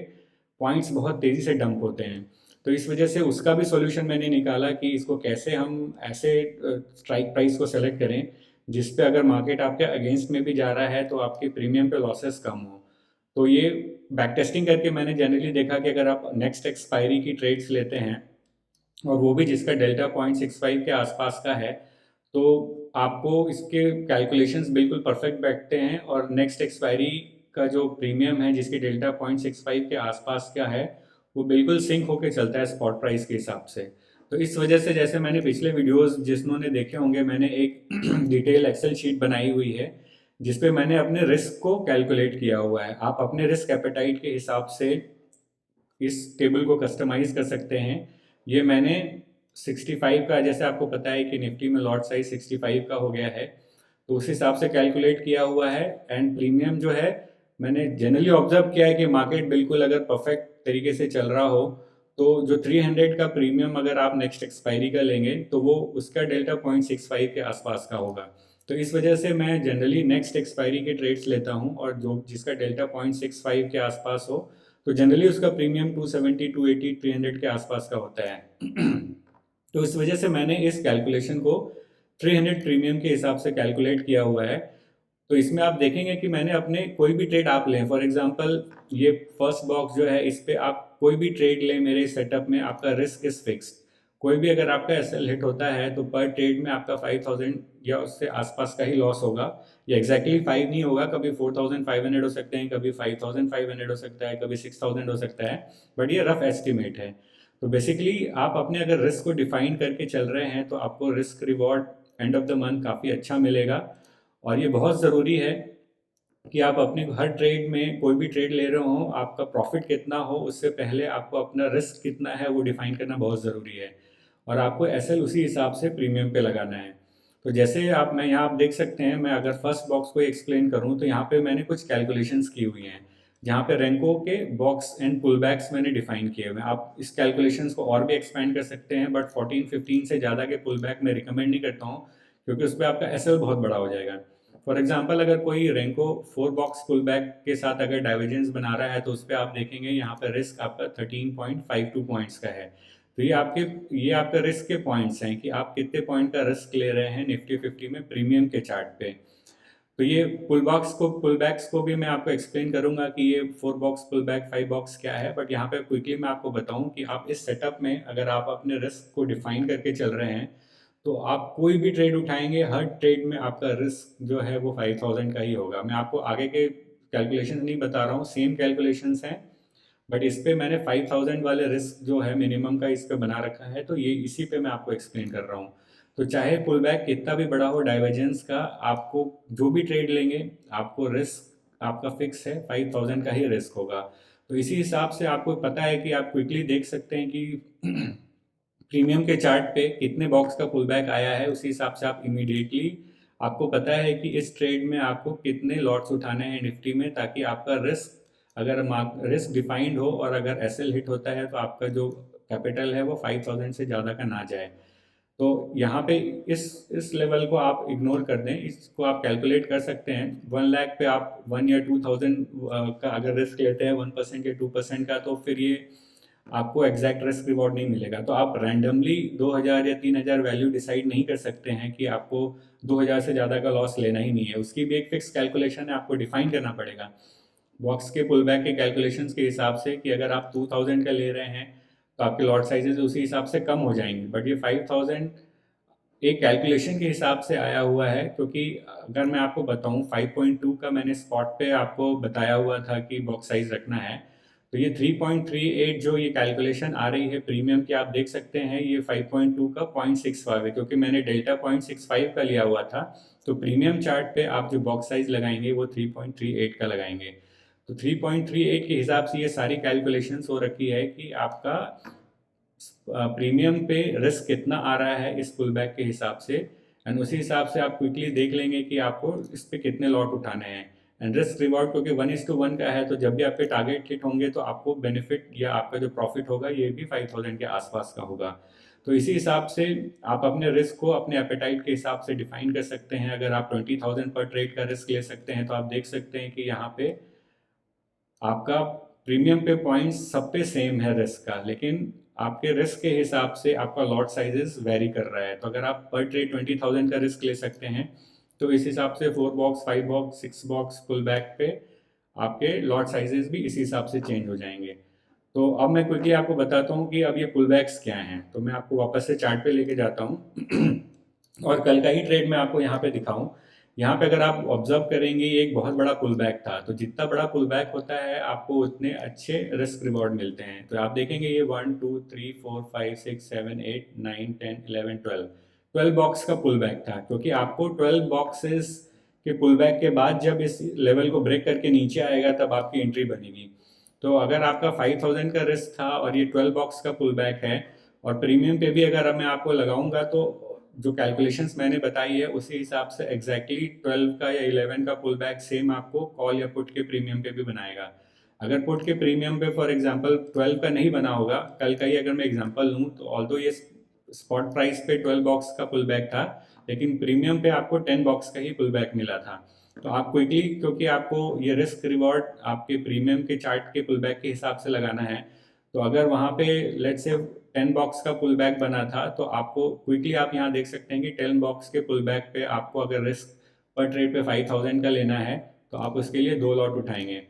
पॉइंट्स बहुत तेज़ी से डंप होते हैं। तो इस वजह से उसका भी सॉल्यूशन मैंने निकाला कि इसको कैसे हम ऐसे स्ट्राइक प्राइस को सेलेक्ट करें जिस पे अगर मार्केट आपके अगेंस्ट में भी जा रहा है तो आपके प्रीमियम पे लॉसेस कम हो। तो ये बैक टेस्टिंग करके मैंने जनरली देखा कि अगर आप नेक्स्ट एक्सपायरी की ट्रेड्स लेते हैं और वो भी जिसका डेल्टा 0.65 के आसपास का है, तो आपको इसके कैलकुलेशंस बिल्कुल परफेक्ट बैठते हैं और नेक्स्ट एक्सपायरी का जो प्रीमियम है जिसके डेल्टा 0.65 के आसपास का है वो बिल्कुल सिंक होके चलता है स्पॉट प्राइस के हिसाब से। तो इस वजह से जैसे मैंने पिछले वीडियोस जिन्होंने देखे होंगे, मैंने एक डिटेल एक्सेल शीट बनाई हुई है जिसपे मैंने अपने रिस्क को कैलकुलेट किया हुआ है। आप अपने रिस्क एपेटाइट के हिसाब से इस टेबल को कस्टमाइज कर सकते हैं। ये मैंने 65 का, जैसे आपको पता है कि निफ्टी में लॉट साइज 65 का हो गया है, तो उस हिसाब से कैलकुलेट किया हुआ है। एंड प्रीमियम जो है मैंने जनरली ऑब्जर्व किया है कि मार्केट बिल्कुल अगर परफेक्ट तरीके से चल रहा हो तो जो 300 का प्रीमियम अगर आप नेक्स्ट एक्सपायरी का लेंगे तो वो उसका डेल्टा 0.65 के आसपास का होगा। तो इस वजह से मैं जनरली नेक्स्ट एक्सपायरी के ट्रेड्स लेता हूँ और जो जिसका डेल्टा 0.65 के आसपास हो, तो जनरली उसका प्रीमियम 270, 280, 300 के आसपास का होता है। तो इस वजह से मैंने इस कैलकुलेशन को 300 प्रीमियम के हिसाब से कैलकुलेट किया हुआ है। तो इसमें आप देखेंगे कि मैंने अपने कोई भी ट्रेड आप लें, फॉर एग्जांपल ये फर्स्ट बॉक्स जो है इस पे आप कोई भी ट्रेड लें मेरे सेटअप में, आपका रिस्क इज फिक्स्ड। कोई भी अगर आपका एसएल हिट होता है तो पर ट्रेड में आपका 5000 या उससे आसपास का ही लॉस होगा। ये एग्जैक्टली 5 नहीं होगा, कभी 4500 हो सकते हैं, कभी 5500 हो सकता है, कभी 6000 हो सकता है, बट ये रफ एस्टिमेट है। तो बेसिकली आप अपने अगर रिस्क को डिफाइन करके चल रहे हैं तो आपको risk reward end of the month काफ़ी अच्छा मिलेगा। और ये बहुत ज़रूरी है कि आप अपने हर ट्रेड में कोई भी ट्रेड ले रहे हो, आपका प्रॉफिट कितना हो उससे पहले आपको अपना रिस्क कितना है वो डिफाइन करना बहुत ज़रूरी है। और आपको एसएल उसी हिसाब से प्रीमियम पे लगाना है। तो जैसे मैं यहाँ आप देख सकते हैं, मैं अगर फर्स्ट बॉक्स को एक्सप्लेन करूँ तो यहाँ पे मैंने कुछ कैलकुलेशंस की हुई हैं जहाँ पे रेंको के बॉक्स एंड पुल बैक्स मैंने डिफाइन किए हुए हैं। आप इस कैलकुलेशंस को और भी एक्सपेंड कर सकते हैं, बट 14-15 से ज़्यादा के पुल बैक मैं रिकमेंड नहीं करता हूँ, क्योंकि उस पर आपका एसएल बहुत बड़ा हो जाएगा। फॉर एग्जाम्पल अगर कोई रेंको 4 बॉक्स पुल बैक के साथ अगर डाइवर्जेंस बना रहा है तो उस पर आप देखेंगे यहाँ पर रिस्क आपका 13.52 पॉइंट्स का है। तो ये आपका रिस्क के पॉइंट्स हैं कि आप कितने पॉइंट का रिस्क ले रहे हैं निफ्टी 50 में प्रीमियम के चार्ट पे। तो ये पुल बैक्स को भी मैं आपको एक्सप्लेन करूंगा कि ये 4 बॉक्स पुल बैक 5 बॉक्स क्या है, बट यहाँ पे क्विकली मैं आपको बताऊं कि आप इस सेटअप में अगर आप अपने रिस्क को डिफाइन करके चल रहे हैं तो आप कोई भी ट्रेड उठाएंगे, हर ट्रेड में आपका रिस्क जो है वो 5000 का ही होगा। मैं आपको आगे के कैलकुलेशन नहीं बता रहा हूँ, सेम कैलकुलेशंस हैं, बट इस पे मैंने 5000 वाले रिस्क जो है मिनिमम का इस पे बना रखा है, तो ये इसी पे मैं आपको एक्सप्लेन कर रहा हूँ। तो चाहे पुल बैक कितना भी बड़ा हो डाइवर्जेंस का, आपको जो भी ट्रेड लेंगे, आपको रिस्क आपका फिक्स है, 5000 का ही रिस्क होगा। तो इसी हिसाब से आपको पता है कि आप क्विकली देख सकते हैं कि प्रीमियम के चार्ट पे कितने बॉक्स का पुल बैक आया है, उसी हिसाब से आप इमीडिएटली आपको पता है कि इस ट्रेड में आपको कितने लॉट्स उठाने हैं निफ्टी में, ताकि आपका रिस्क, अगर रिस्क डिफाइंड हो और अगर एसएल हिट होता है तो आपका जो कैपिटल है वो 5000 से ज़्यादा का ना जाए। तो यहाँ पे इस लेवल को आप इग्नोर कर दें, इसको आप कैलकुलेट कर सकते हैं। 1 लाख पे आप 1 या 2000 का अगर रिस्क लेते हैं, 1% या 2% का, तो फिर ये आपको एग्जैक्ट रिस्क रिवॉर्ड नहीं मिलेगा। तो आप रैंडमली 2000 या 3000 वैल्यू डिसाइड नहीं कर सकते हैं कि आपको 2000 से ज़्यादा का लॉस लेना ही नहीं है। उसकी भी एक फिक्स कैलकुलेशन है, आपको डिफाइन करना पड़ेगा बॉक्स के पुल बैक के कैलकुलेशंस के हिसाब से, कि अगर आप 2000 का ले रहे हैं तो आपके लॉट साइजेस उसी हिसाब से कम हो जाएंगे। बट ये 5000 एक कैलकुलेशन के हिसाब से आया हुआ है, क्योंकि अगर मैं आपको बताऊं 5.2 का मैंने स्पॉट पे आपको बताया हुआ था कि बॉक्स साइज रखना है, तो ये 3.38 जो ये कैलकुलेशन आ रही है प्रीमियम की, आप देख सकते हैं ये 5.2 का 0.65 है, क्योंकि मैंने डेल्टा 0.65 का लिया हुआ था। तो प्रीमियम चार्ट पे आप जो बॉक्स साइज लगाएंगे वो 3.38 का लगाएंगे। तो 3.38 के हिसाब से ये सारी कैलकुलेशंस हो रखी है कि आपका प्रीमियम पे रिस्क कितना आ रहा है इस पुल बैक के हिसाब से, एंड उसी हिसाब से आप क्विकली देख लेंगे कि आपको इस पे कितने लॉट उठाने हैं। एंड रिस्क रिवॉर्ड क्योंकि 1:1 का है, तो जब भी आपके टारगेट हिट होंगे तो आपको बेनिफिट या आपका जो प्रॉफिट होगा ये भी 5000 के आसपास का होगा। तो इसी हिसाब से आप अपने रिस्क को अपने एपेटाइट के हिसाब से डिफाइन कर सकते हैं। अगर आप 20,000 पर ट्रेड का रिस्क ले सकते हैं, तो आप देख सकते हैं कि यहाँ पे आपका प्रीमियम पे पॉइंट्स सब पे सेम है रिस्क का, लेकिन आपके रिस्क के हिसाब से आपका लॉट साइजेस वेरी कर रहा है। तो अगर आप पर ट्रेड 20,000 का रिस्क ले सकते हैं, तो इस हिसाब से 4 box, 5 box, 6 box pull back पे आपके लॉट साइजेस भी इसी हिसाब से चेंज हो जाएंगे। तो अब मैं क्विकली आपको बताता हूँ कि अब ये पुल बैक्स क्या हैं। तो मैं आपको वापस से चार्ट पे लेके जाता हूँ और कल का ही ट्रेड मैं आपको यहाँ पे दिखाऊं। यहाँ पे अगर आप ऑब्जर्व करेंगे, ये एक बहुत बड़ा पुल बैक था। तो जितना बड़ा पुल बैक होता है आपको उतने अच्छे रिस्क रिवॉर्ड मिलते हैं। तो आप देखेंगे ये 1 2 3 4 5 6 7 8 9 10 11 12 12 बॉक्स का पुल बैक था, क्योंकि आपको 12 बॉक्सेस के पुल बैक के बाद जब इस लेवल को ब्रेक करके नीचे आएगा तब आपकी एंट्री बनेगी। तो अगर आपका 5000 का रिस्क था और ये 12 बॉक्स का पुल बैक है, और प्रीमियम पे भी अगर मैं आपको लगाऊंगा, तो जो कैलकुलेशंस मैंने बताई है उसी हिसाब से एग्जैक्टली 12 का या 11 का पुल बैक सेम आपको कॉल या पुट के प्रीमियम पे भी बनाएगा। अगर पुट के प्रीमियम पे फॉर एग्जांपल 12 का नहीं बना होगा, कल का ही अगर मैं एग्जांपल लूँ, तो ऑल्दो ये स्पॉट प्राइस पे 12 बॉक्स का पुल बैक था, लेकिन प्रीमियम पे आपको 10 बॉक्स का ही पुल बैक मिला था। तो आप क्विकली, क्योंकि आपको ये रिस्क रिवॉर्ड आपके प्रीमियम के चार्ट के पुल बैक के हिसाब से लगाना है, तो अगर वहाँ पे लेट्स से 10 बॉक्स का पुल बैक बना था, तो आपको क्विकली आप यहाँ देख सकते हैं कि 10 बॉक्स के पुल बैक पे आपको अगर रिस्क पर ट्रेड पे 5000 का लेना है, तो आप उसके लिए 2 लॉट उठाएंगे।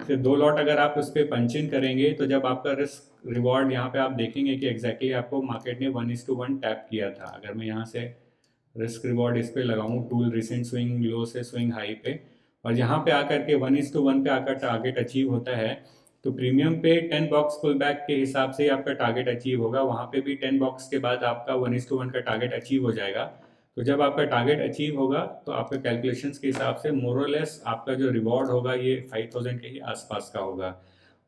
फिर 2 लॉट अगर आप उस पर पंच इन करेंगे, तो जब आपका रिस्क रिवॉर्ड यहाँ पे आप देखेंगे कि एग्जैक्टली आपको मार्केट ने 1:1 टैप किया था। अगर मैं यहाँ से रिस्क रिवॉर्ड इस पे लगाऊं, टूल रिसेंट स्विंग लो से स्विंग हाई पे, और यहाँ पे आकर के 1:1 पे आकर टारगेट अचीव होता है, तो प्रीमियम पे 10 बॉक्स पुल बैक के हिसाब से आपका टारगेट अचीव होगा। वहाँ पे भी 10 बॉक्स के बाद आपका 1:1 का टारगेट अचीव हो जाएगा। तो जब आपका टारगेट अचीव होगा, तो आपके कैलकुलेशंस के हिसाब से मोरलेस आपका जो रिवॉर्ड होगा ये 5000 के ही आसपास का होगा।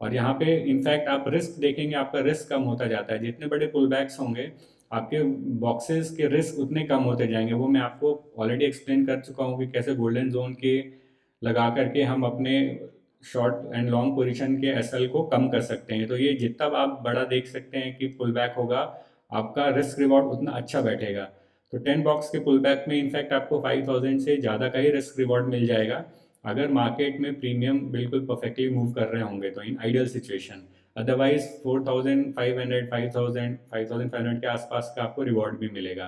और यहाँ पे इनफैक्ट आप रिस्क देखेंगे, आपका रिस्क कम होता जाता है। जितने बड़े पुल बैक्स होंगे, आपके बॉक्सेस के रिस्क उतने कम होते जाएंगे। वो मैं आपको ऑलरेडी एक्सप्लेन कर चुका हूँ कि कैसे गोल्डन जोन के लगा करके हम अपने शॉर्ट एंड लॉन्ग पोजीशन के एसएल को कम कर सकते हैं। तो ये जितना आप बड़ा देख सकते हैं कि पुल बैक होगा, आपका रिस्क रिवॉर्ड उतना अच्छा बैठेगा। तो 10 बॉक्स के पुल बैक में इनफैक्ट आपको 5000 से ज़्यादा का ही रिस्क रिवॉर्ड मिल जाएगा, अगर मार्केट में प्रीमियम बिल्कुल परफेक्टली मूव कर रहे होंगे, तो इन आइडियल सिचुएशन। अदरवाइज 4500, 5000, 5500 के आसपास का आपको रिवॉर्ड भी मिलेगा।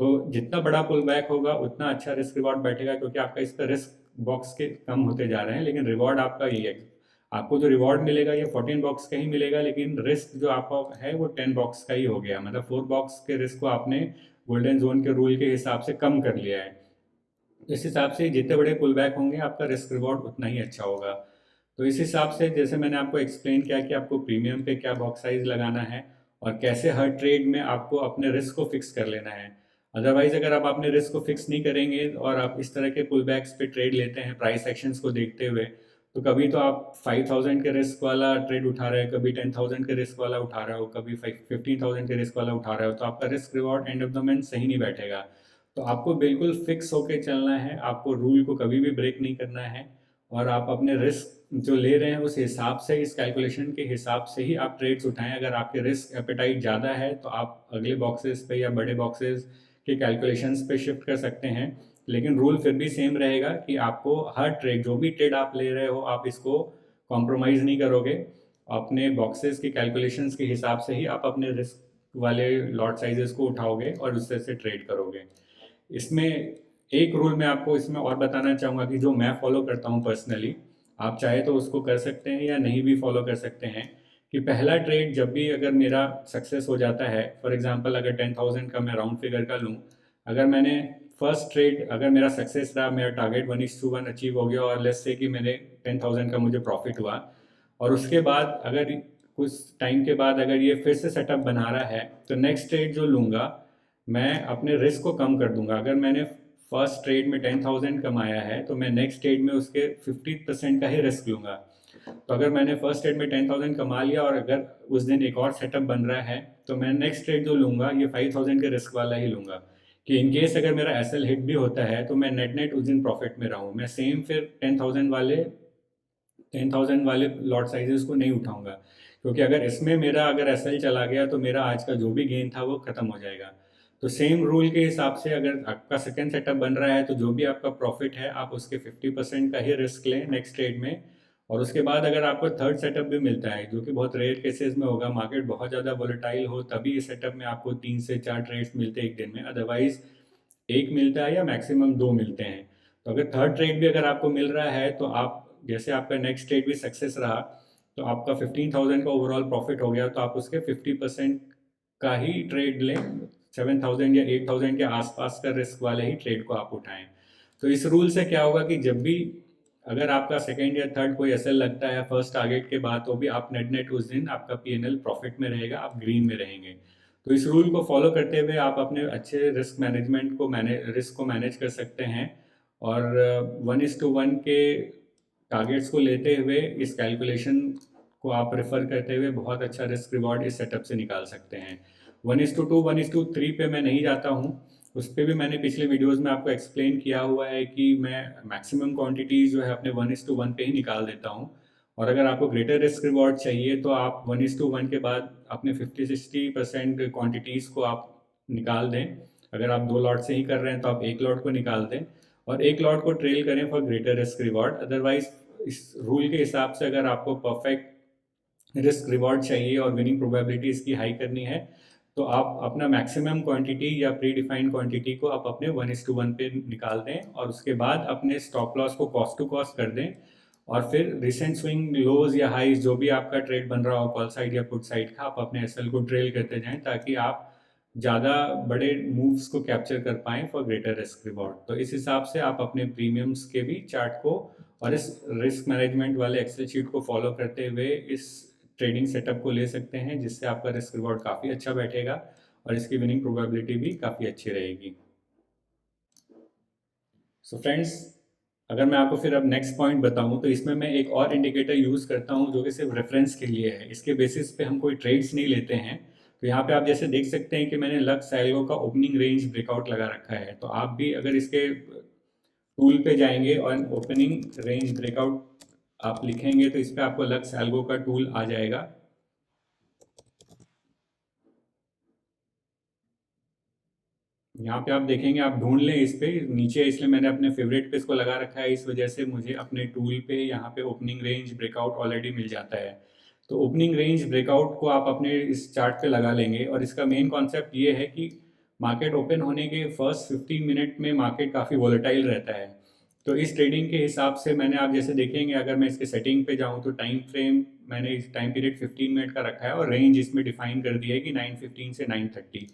तो जितना बड़ा पुल बैक होगा उतना अच्छा रिस्क रिवॉर्ड बैठेगा, क्योंकि आपका इस पर रिस्क बॉक्स के कम होते जा रहे हैं, लेकिन रिवॉर्ड आपका ये है। आपको जो रिवॉर्ड मिलेगा ये 14 बॉक्स का ही मिलेगा, लेकिन रिस्क जो आपका है वो 10 बॉक्स का ही हो गया। मतलब 4 बॉक्स के रिस्क को आपने गोल्डन जोन के रूल के हिसाब से कम कर लिया है। इस हिसाब से जितने बड़े पुल बैक होंगे आपका रिस्क रिवॉर्ड उतना ही अच्छा होगा। तो इस हिसाब से जैसे मैंने आपको एक्सप्लेन किया कि आपको प्रीमियम पे क्या बॉक्स साइज लगाना है और कैसे हर ट्रेड में आपको अपने रिस्क को फिक्स कर लेना है। अदरवाइज अगर आप अपने रिस्क को फिक्स नहीं करेंगे और आप इस तरह के पुल बैक्स पे ट्रेड लेते हैं प्राइस एक्शंस को देखते हुए, तो कभी तो आप 5000 के रिस्क वाला ट्रेड उठा रहे हो, कभी 10,000 के रिस्क वाला उठा रहे हो, कभी 15,000 के रिस्क वाला उठा रहे हो, तो आपका risk reward end of the month सही नहीं बैठेगा। तो आपको बिल्कुल फिक्स होके चलना है, आपको रूल को कभी भी ब्रेक नहीं करना है और आप अपने रिस्क जो ले रहे हैं उस हिसाब से, इस कैलकुलेशन के हिसाब से ही आप ट्रेड्स उठाएं। अगर आपके रिस्क एपेटाइट ज़्यादा है तो आप अगले बॉक्सेस पे या बड़े बॉक्सेस के कैलकुलेशंस पे शिफ्ट कर सकते हैं, लेकिन रूल फिर भी सेम रहेगा कि आपको हर ट्रेड, जो भी ट्रेड आप ले रहे हो, आप इसको कॉम्प्रोमाइज़ नहीं करोगे। अपने बॉक्सेस की कैलकुलेशंस के हिसाब से ही आप अपने रिस्क वाले लॉट साइजेस को उठाओगे और उससे से ट्रेड करोगे। इसमें एक रूल मैं आपको इसमें और बताना चाहूँगा कि जो मैं फॉलो करता हूँ पर्सनली, आप चाहे तो उसको कर सकते हैं या नहीं भी फॉलो कर सकते हैं, कि पहला ट्रेड जब भी अगर मेरा सक्सेस हो जाता है, फॉर एग्जांपल अगर 10,000 का मैं राउंड फिगर का लूँ, अगर मैंने फर्स्ट ट्रेड अगर मेरा सक्सेस रहा, मेरा टारगेट 1:1 अचीव हो गया और लेट्स से कि मैंने 10,000 का मुझे प्रॉफिट हुआ, और उसके बाद अगर कुछ टाइम के बाद अगर ये फिर से सेटअप बना रहा है, तो नेक्स्ट ट्रेड जो लूँगा मैं अपने रिस्क को कम कर दूंगा। अगर मैंने फर्स्ट ट्रेड में 10,000 कमाया है तो मैं नेक्स्ट ट्रेड में उसके 50% का ही रिस्क लूंगा। तो अगर मैंने फर्स्ट ट्रेड में 10,000 कमा लिया और अगर उस दिन एक और सेटअप बन रहा है, तो मैं नेक्स्ट ट्रेड जो लूंगा ये 5,000 के रिस्क वाला ही लूंगा, कि इन केस अगर मेरा एसएल हिट भी होता है तो मैं नेट नेट उस दिन प्रॉफिट में रहूँ। मैं सेम फिर 10,000 वाले लॉट साइजेस को नहीं उठाऊंगा, क्योंकि अगर इसमें मेरा अगर एसएल चला गया तो मेरा आज का जो भी गेन था वो खत्म हो जाएगा। तो सेम रूल के हिसाब से अगर आपका सेकेंड सेटअप बन रहा है तो जो भी आपका प्रॉफिट है आप उसके 50% का ही रिस्क लें नेक्स्ट ट्रेड में। और उसके बाद अगर आपको थर्ड सेटअप भी मिलता है, जो कि बहुत रेयर केसेस में होगा, मार्केट बहुत ज़्यादा वोलेटाइल हो, तभी इस सेटअप में आपको 3 से 4 ट्रेड्स मिलते हैं एक दिन में, अदरवाइज एक मिलता है या मैक्सिमम 2 मिलते हैं। तो अगर थर्ड ट्रेड भी अगर आपको मिल रहा है तो आप, जैसे आपका नेक्स्ट ट्रेड भी सक्सेस रहा तो आपका 15,000 का ओवरऑल प्रॉफिट हो गया, तो आप उसके 50% का ही ट्रेड लें, 7,000 या 8,000 के आसपास का रिस्क वाले ही ट्रेड को आप उठाएं। तो इस रूल से क्या होगा कि जब भी अगर आपका सेकेंड या थर्ड कोई एसएल लगता है फर्स्ट टारगेट के बाद, तो भी आप नेट नेट उस दिन आपका पीएनएल प्रॉफिट में रहेगा, आप ग्रीन में रहेंगे। तो इस रूल को फॉलो करते हुए आप अपने अच्छे रिस्क मैनेजमेंट को रिस्क को मैनेज कर सकते हैं और 1:1 के टारगेट्स को लेते हुए इस कैलकुलेशन को आप रेफर करते हुए बहुत अच्छा रिस्क रिवॉर्ड इस सेटअप से निकाल सकते हैं। 1:2 1:3 पे मैं नहीं जाता हूँ, उस पर भी मैंने पिछले वीडियोस में आपको एक्सप्लेन किया हुआ है कि मैं मैक्सिमम क्वांटिटीज जो है अपने 1:1 पे ही निकाल देता हूँ। और अगर आपको ग्रेटर रिस्क रिवॉर्ड चाहिए तो आप 1:1 के बाद अपने 50-60% क्वांटिटीज़ को आप निकाल दें। अगर आप 2 लॉट से ही कर रहे हैं तो आप 1 लॉट को निकाल दें और 1 लॉट को ट्रेल करें for greater risk reward. Otherwise इस रूल के हिसाब से अगर आपको परफेक्ट रिस्क रिवॉर्ड चाहिए और विनिंग प्रोबेबिलिटी इसकी हाई करनी है, तो आप अपना मैक्सिमम क्वांटिटी या प्री डिफाइंड क्वांटिटी को आप अपने 1:1 पे निकाल दें और उसके बाद अपने स्टॉप लॉस को कॉस्ट टू कॉस्ट कर दें। और फिर रिसेंट स्विंग लोज या हाइज जो भी आपका ट्रेड बन रहा हो कॉल साइड या पुट साइड का, आप अपने एसएल को ट्रेल करते जाएं ताकि आप ज़्यादा बड़े मूव्स को कैप्चर कर पाएं फॉर ग्रेटर रिस्क रिवॉर्ड। तो इस हिसाब से आप अपने प्रीमियम्स के भी चार्ट को और इस रिस्क मैनेजमेंट वाले एक्सेल शीट को फॉलो करते हुए इस ट्रेडिंग सेटअप को ले सकते हैं, जिससे आपका रिस्क रिवॉर्ड काफ़ी अच्छा बैठेगा और इसकी विनिंग प्रोबेबिलिटी भी काफ़ी अच्छी रहेगी। सो फ्रेंड्स, अगर मैं आपको फिर अब नेक्स्ट पॉइंट बताऊं तो इसमें मैं एक और इंडिकेटर यूज़ करता हूं जो कि सिर्फ रेफरेंस के लिए है, इसके बेसिस पे हम कोई ट्रेड्स नहीं लेते हैं। तो यहाँ पे आप जैसे देख सकते हैं कि मैंने लक्स सैल्गो का ओपनिंग रेंज ब्रेकआउट लगा रखा है, तो आप भी अगर इसके टूल पे जाएंगे और ओपनिंग रेंज ब्रेकआउट आप लिखेंगे तो इस पर आपको लक्स सैल्गो का टूल आ जाएगा। यहाँ पे आप देखेंगे, आप ढूंढ लें इस पे नीचे, इसलिए मैंने अपने फेवरेट पे इसको लगा रखा है, इस वजह से मुझे अपने टूल पे यहाँ पे ओपनिंग रेंज ब्रेकआउट ऑलरेडी मिल जाता है। तो ओपनिंग रेंज ब्रेकआउट को आप अपने इस चार्ट पे लगा लेंगे और इसका मेन कॉन्सेप्ट ये है कि मार्केट ओपन होने के फर्स्ट 15 मिनट में मार्केट काफ़ी वॉलेटाइल रहता है। तो इस ट्रेडिंग के हिसाब से मैंने, आप जैसे देखेंगे अगर मैं इसके सेटिंग पे जाऊँ तो टाइम फ्रेम मैंने इस टाइम पीरियड 15 मिनट का रखा है और रेंज इसमें डिफाइन कर दिया है कि 9:15 से 9:30।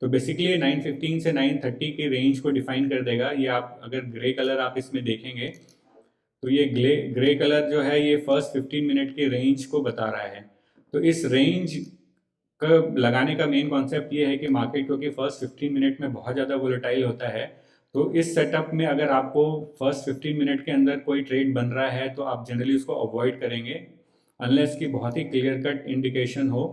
तो बेसिकली 9:15 से 9:30 के रेंज को डिफाइन कर देगा। ये आप अगर ग्रे कलर आप इसमें देखेंगे तो ये ग्रे कलर जो है ये फर्स्ट 15 मिनट के रेंज को बता रहा है। तो इस रेंज का लगाने का मेन कॉन्सेप्ट ये है कि मार्केट क्योंकि फर्स्ट 15 मिनट में बहुत ज़्यादा वोलेटाइल होता है, तो इस सेटअप में अगर आपको फर्स्ट 15 मिनट के अंदर कोई ट्रेड बन रहा है तो आप जनरली उसको अवॉइड करेंगे, अनलेस की बहुत ही क्लियर कट इंडिकेशन हो,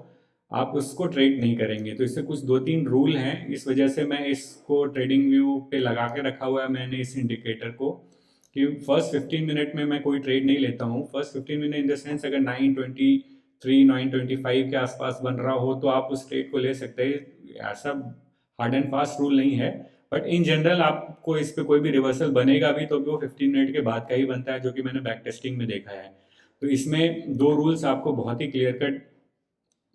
आप उसको ट्रेड नहीं करेंगे। तो इससे कुछ 2-3 रूल हैं, इस वजह से मैं इसको ट्रेडिंग व्यू पे लगा के रखा हुआ है मैंने इस इंडिकेटर को, कि फर्स्ट 15 मिनट में मैं कोई ट्रेड नहीं लेता हूँ। First 15 minute in the sense अगर 9:23 9:25 के आसपास बन रहा हो तो आप उस ट्रेड को ले सकते हैं। ऐसा हार्ड एंड फास्ट रूल नहीं है, बट इन जनरल आपको इस पे कोई भी रिवर्सल बनेगा भी तो भी वो 15 मिनट के बाद का ही बनता है, जो कि मैंने बैक टेस्टिंग में देखा है। तो इसमें 2 रूल्स आपको बहुत ही क्लियर कट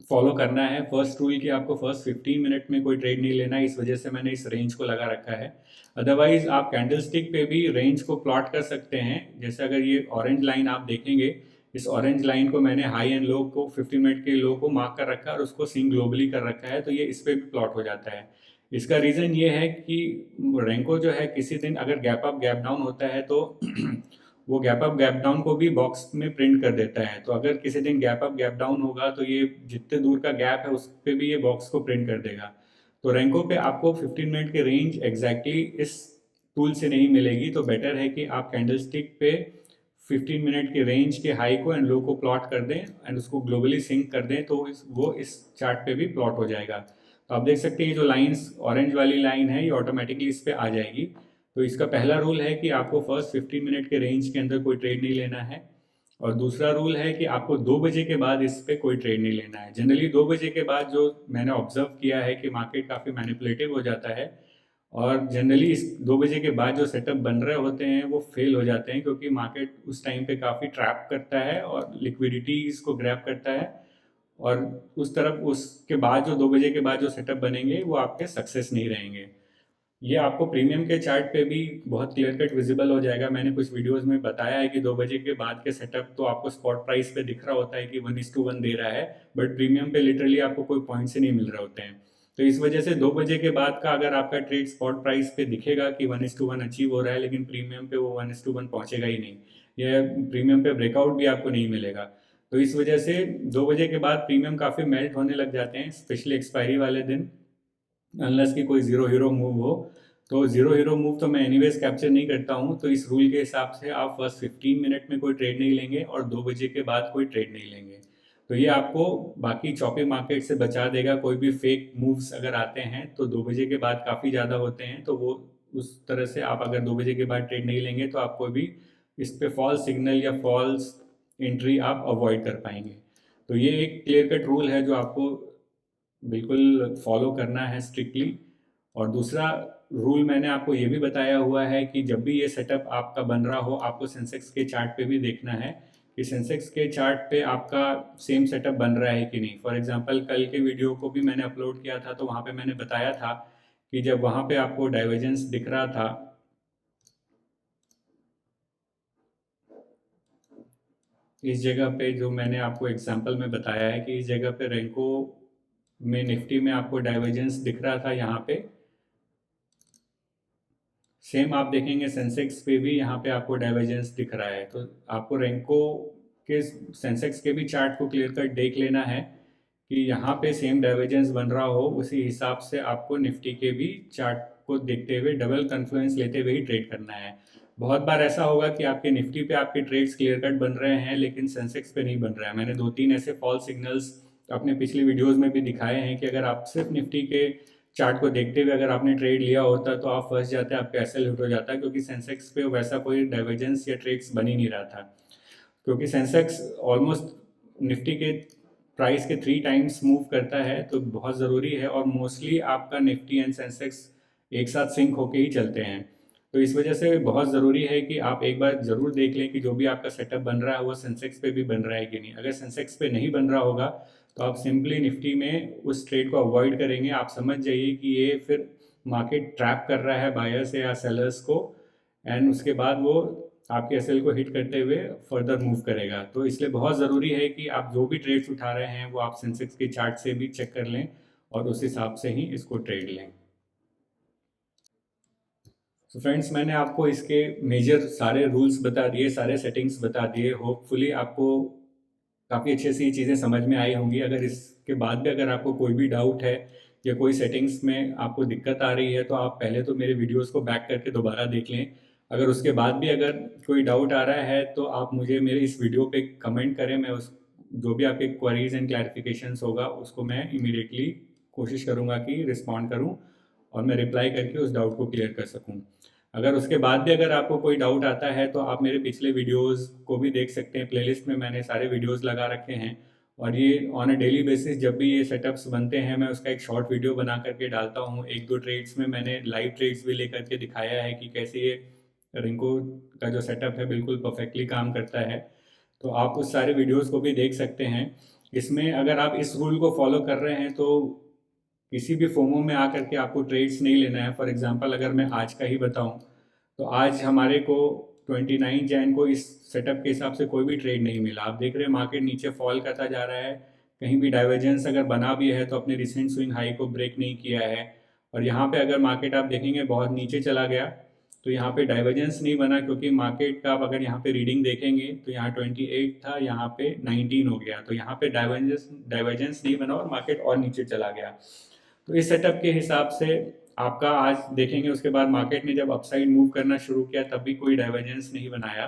फॉलो करना है। फर्स्ट रूल कि आपको फर्स्ट 15 मिनट में कोई ट्रेड नहीं लेना है, इस वजह से मैंने इस रेंज को लगा रखा है। अदरवाइज आप कैंडलस्टिक पे भी रेंज को प्लॉट कर सकते हैं। जैसे अगर ये ऑरेंज लाइन आप देखेंगे, इस ऑरेंज लाइन को मैंने हाई एंड लो को 15 मिनट के लो को मार्क कर रखा है और उसको सिंक ग्लोबली कर रखा है, तो ये इस पर भी प्लॉट हो जाता है। इसका रीज़न ये है कि रेंको जो है किसी दिन अगर गैप अप गैप डाउन होता है तो वो गैप अप गैप डाउन को भी बॉक्स में प्रिंट कर देता है। तो अगर किसी दिन गैप अप गैप डाउन होगा तो ये जितने दूर का गैप है उस पर भी ये बॉक्स को प्रिंट कर देगा। तो रेंको पे आपको 15 मिनट की रेंज एग्जैक्टली इस टूल से नहीं मिलेगी, तो बेटर है कि आप कैंडलस्टिक पे 15 मिनट की रेंज के हाई को एंड लो को प्लॉट कर दें एंड उसको ग्लोबली सिंक कर दें, तो वो इस चार्ट पे भी प्लॉट हो जाएगा। तो आप देख सकते हैं जो लाइंस ऑरेंज वाली लाइन है ये ऑटोमेटिकली इस पे आ जाएगी। तो इसका पहला रूल है कि आपको फर्स्ट 15 मिनट के रेंज के अंदर कोई ट्रेड नहीं लेना है, और दूसरा रूल है कि आपको 2 बजे के बाद इस पे कोई ट्रेड नहीं लेना है। जनरली 2 बजे के बाद जो मैंने ऑब्जर्व किया है कि मार्केट काफ़ी मैनिपुलेटिव हो जाता है, और जनरली इस 2 बजे के बाद जो सेटअप बन रहे होते हैं वो फेल हो जाते हैं, क्योंकि मार्केट उस टाइम पे काफ़ी ट्रैप करता है और लिक्विडिटीज को ग्रैब करता है, और उस तरफ उसके बाद जो 2 बजे के बाद जो सेटअप बनेंगे वो आपके सक्सेस नहीं रहेंगे। ये आपको प्रीमियम के चार्ट पे भी बहुत क्लियर कट विजिबल हो जाएगा। मैंने कुछ वीडियोस में बताया है कि 2 बजे के बाद के सेटअप तो आपको स्पॉट प्राइस पे दिख रहा होता है कि 1:1 दे रहा है, बट प्रीमियम पे लिटरली आपको कोई पॉइंट से नहीं मिल रहे होते हैं। तो इस वजह से 2 बजे के बाद का अगर आपका ट्रेड स्पॉट प्राइस पे दिखेगा कि 1:1 अचीव हो रहा है, लेकिन प्रीमियम पे वो 1:1 पहुंचेगा ही नहीं, या प्रीमियम पे ब्रेकआउट भी आपको नहीं मिलेगा। तो इस वजह से 2 बजे के बाद प्रीमियम काफ़ी मेल्ट होने लग जाते हैं, स्पेशली एक्सपायरी वाले दिन, अनलेस कि कोई जीरो हीरो मूव हो। तो जीरो हीरो मूव तो मैं एनीवेज कैप्चर नहीं करता हूँ, तो इस रूल के हिसाब से आप फर्स्ट 15 मिनट में कोई ट्रेड नहीं लेंगे और 2 बजे के बाद कोई ट्रेड नहीं लेंगे। तो ये आपको बाकी चौपी मार्केट से बचा देगा। कोई भी फेक मूव्स अगर आते हैं तो 2 बजे के बाद काफ़ी ज़्यादा होते हैं, तो वो उस तरह से आप अगर 2 बजे के बाद ट्रेड नहीं लेंगे तो आपको भी इस पे फॉल्स सिग्नल या फॉल्स एंट्री आप अवॉइड कर पाएंगे। तो ये एक क्लियर कट रूल है जो आपको बिल्कुल फॉलो करना है स्ट्रिक्टली। और दूसरा रूल मैंने आपको ये भी बताया हुआ है कि जब भी ये सेटअप आपका बन रहा हो आपको सेंसेक्स के चार्ट पे भी देखना है कि सेंसेक्स के चार्ट पे आपका सेम सेटअप बन रहा है कि नहीं। फॉर एग्जांपल कल के वीडियो को भी मैंने अपलोड किया था, तो वहाँ पे मैंने बताया था कि जब वहाँ पे आपको डाइवर्जेंस दिख रहा था, इस जगह पे जो मैंने आपको एग्जांपल में बताया है कि इस जगह पे रेंको में निफ्टी में आपको डाइवर्जेंस दिख रहा था, यहाँ पे सेम आप देखेंगे सेंसेक्स पे भी यहाँ पे आपको डाइवर्जेंस दिख रहा है। तो आपको रेंको के सेंसेक्स के भी चार्ट को क्लियर कट देख लेना है कि यहाँ पे सेम डाइवर्जेंस बन रहा हो, उसी हिसाब से आपको निफ्टी के भी चार्ट को देखते हुए डबल कन्फ्लुएंस लेते हुए ही ट्रेड करना है। बहुत बार ऐसा होगा कि आपके निफ्टी पे आपके ट्रेड्स क्लियर कट बन रहे हैं लेकिन सेंसेक्स पे नहीं बन रहा है। मैंने 2-3 ऐसे फॉल्स सिग्नल्स अपने पिछली वीडियोस में भी दिखाए हैं कि अगर आप सिर्फ निफ्टी के चार्ट को देखते हुए अगर आपने ट्रेड लिया होता तो आप फंस जाते, आपका एसएल हिट हो जाता, क्योंकि सेंसेक्स पे वैसा कोई डाइवर्जेंस या ट्रेड्स बन ही नहीं रहा था। क्योंकि सेंसेक्स ऑलमोस्ट निफ्टी के प्राइस के 3 टाइम्स मूव करता है, तो बहुत ज़रूरी है, और मोस्टली आपका निफ्टी एंड सेंसेक्स एक साथ सिंक होके ही चलते हैं। तो इस वजह से बहुत ज़रूरी है कि आप एक बार ज़रूर देख लें कि जो भी आपका सेटअप बन रहा है वो सेंसेक्स पे भी बन रहा है कि नहीं। अगर सेंसेक्स पे नहीं बन रहा होगा तो आप सिंपली निफ्टी में उस ट्रेड को अवॉइड करेंगे। आप समझ जाइए कि ये फिर मार्केट ट्रैप कर रहा है बायर्स या सेलर्स को, एंड उसके बाद वो आपके एसएल को हिट करते हुए फर्दर मूव करेगा। तो इसलिए बहुत ज़रूरी है कि आप जो भी ट्रेड्स उठा रहे हैं वो आप सेंसेक्स के चार्ट से भी चेक कर लें, और उस हिसाब से ही इसको ट्रेड लें। तो फ्रेंड्स, मैंने आपको इसके मेजर सारे रूल्स बता दिए, सारे सेटिंग्स बता दिए। होपफुली आपको काफ़ी अच्छे से ये चीज़ें समझ में आई होंगी। अगर इसके बाद भी अगर आपको कोई भी डाउट है या कोई सेटिंग्स में आपको दिक्कत आ रही है तो आप पहले तो मेरे वीडियोस को बैक करके दोबारा देख लें। अगर उसके बाद भी अगर कोई डाउट आ रहा है तो आप मुझे मेरे इस वीडियो पे कमेंट करें। मैं उस जो भी आपके क्वेरीज एंड क्लैरिफिकेशंस होगा उसको मैं इमीडिएटली कोशिश करूँगा कि रिस्पॉन्ड करूँ और मैं रिप्लाई करके उस डाउट को क्लियर कर सकूँ। अगर उसके बाद भी अगर आपको कोई डाउट आता है तो आप मेरे पिछले वीडियोस को भी देख सकते हैं। प्लेलिस्ट में मैंने सारे वीडियोस लगा रखे हैं और ये ऑन अ डेली बेसिस जब भी ये सेटअप्स बनते हैं मैं उसका एक शॉर्ट वीडियो बना करके डालता हूँ। एक दो ट्रेड्स में मैंने लाइव ट्रेड्स भी लेकर के दिखाया है कि कैसे ये रिंको का जो सेटअप है बिल्कुल परफेक्टली काम करता है। तो आप उस सारे वीडियोस को भी देख सकते हैं। इसमें अगर आप इस रूल को फॉलो कर रहे हैं तो किसी भी फोमो में आकर के आपको ट्रेड्स नहीं लेना है। फॉर एग्जांपल अगर मैं आज का ही बताऊं तो आज हमारे को 29 जैन को इस सेटअप के हिसाब से कोई भी ट्रेड नहीं मिला। आप देख रहे हैं मार्केट नीचे फॉल करता जा रहा है, कहीं भी डाइवर्जेंस अगर बना भी है तो अपने रिसेंट स्विंग हाई को ब्रेक नहीं किया है। और यहाँ पे अगर मार्केट आप देखेंगे बहुत नीचे चला गया तो यहाँ पे डाइवर्जेंस नहीं बना, क्योंकि मार्केट का आप अगर यहाँ पे रीडिंग देखेंगे तो यहाँ 28 था, यहाँ पे 19 हो गया, तो यहाँ पे डाइवर्जेंस नहीं बना और मार्केट और नीचे चला गया। तो इस सेटअप के हिसाब से आपका आज देखेंगे उसके बाद मार्केट ने जब अपसाइड मूव करना शुरू किया तब भी कोई डाइवर्जेंस नहीं बनाया।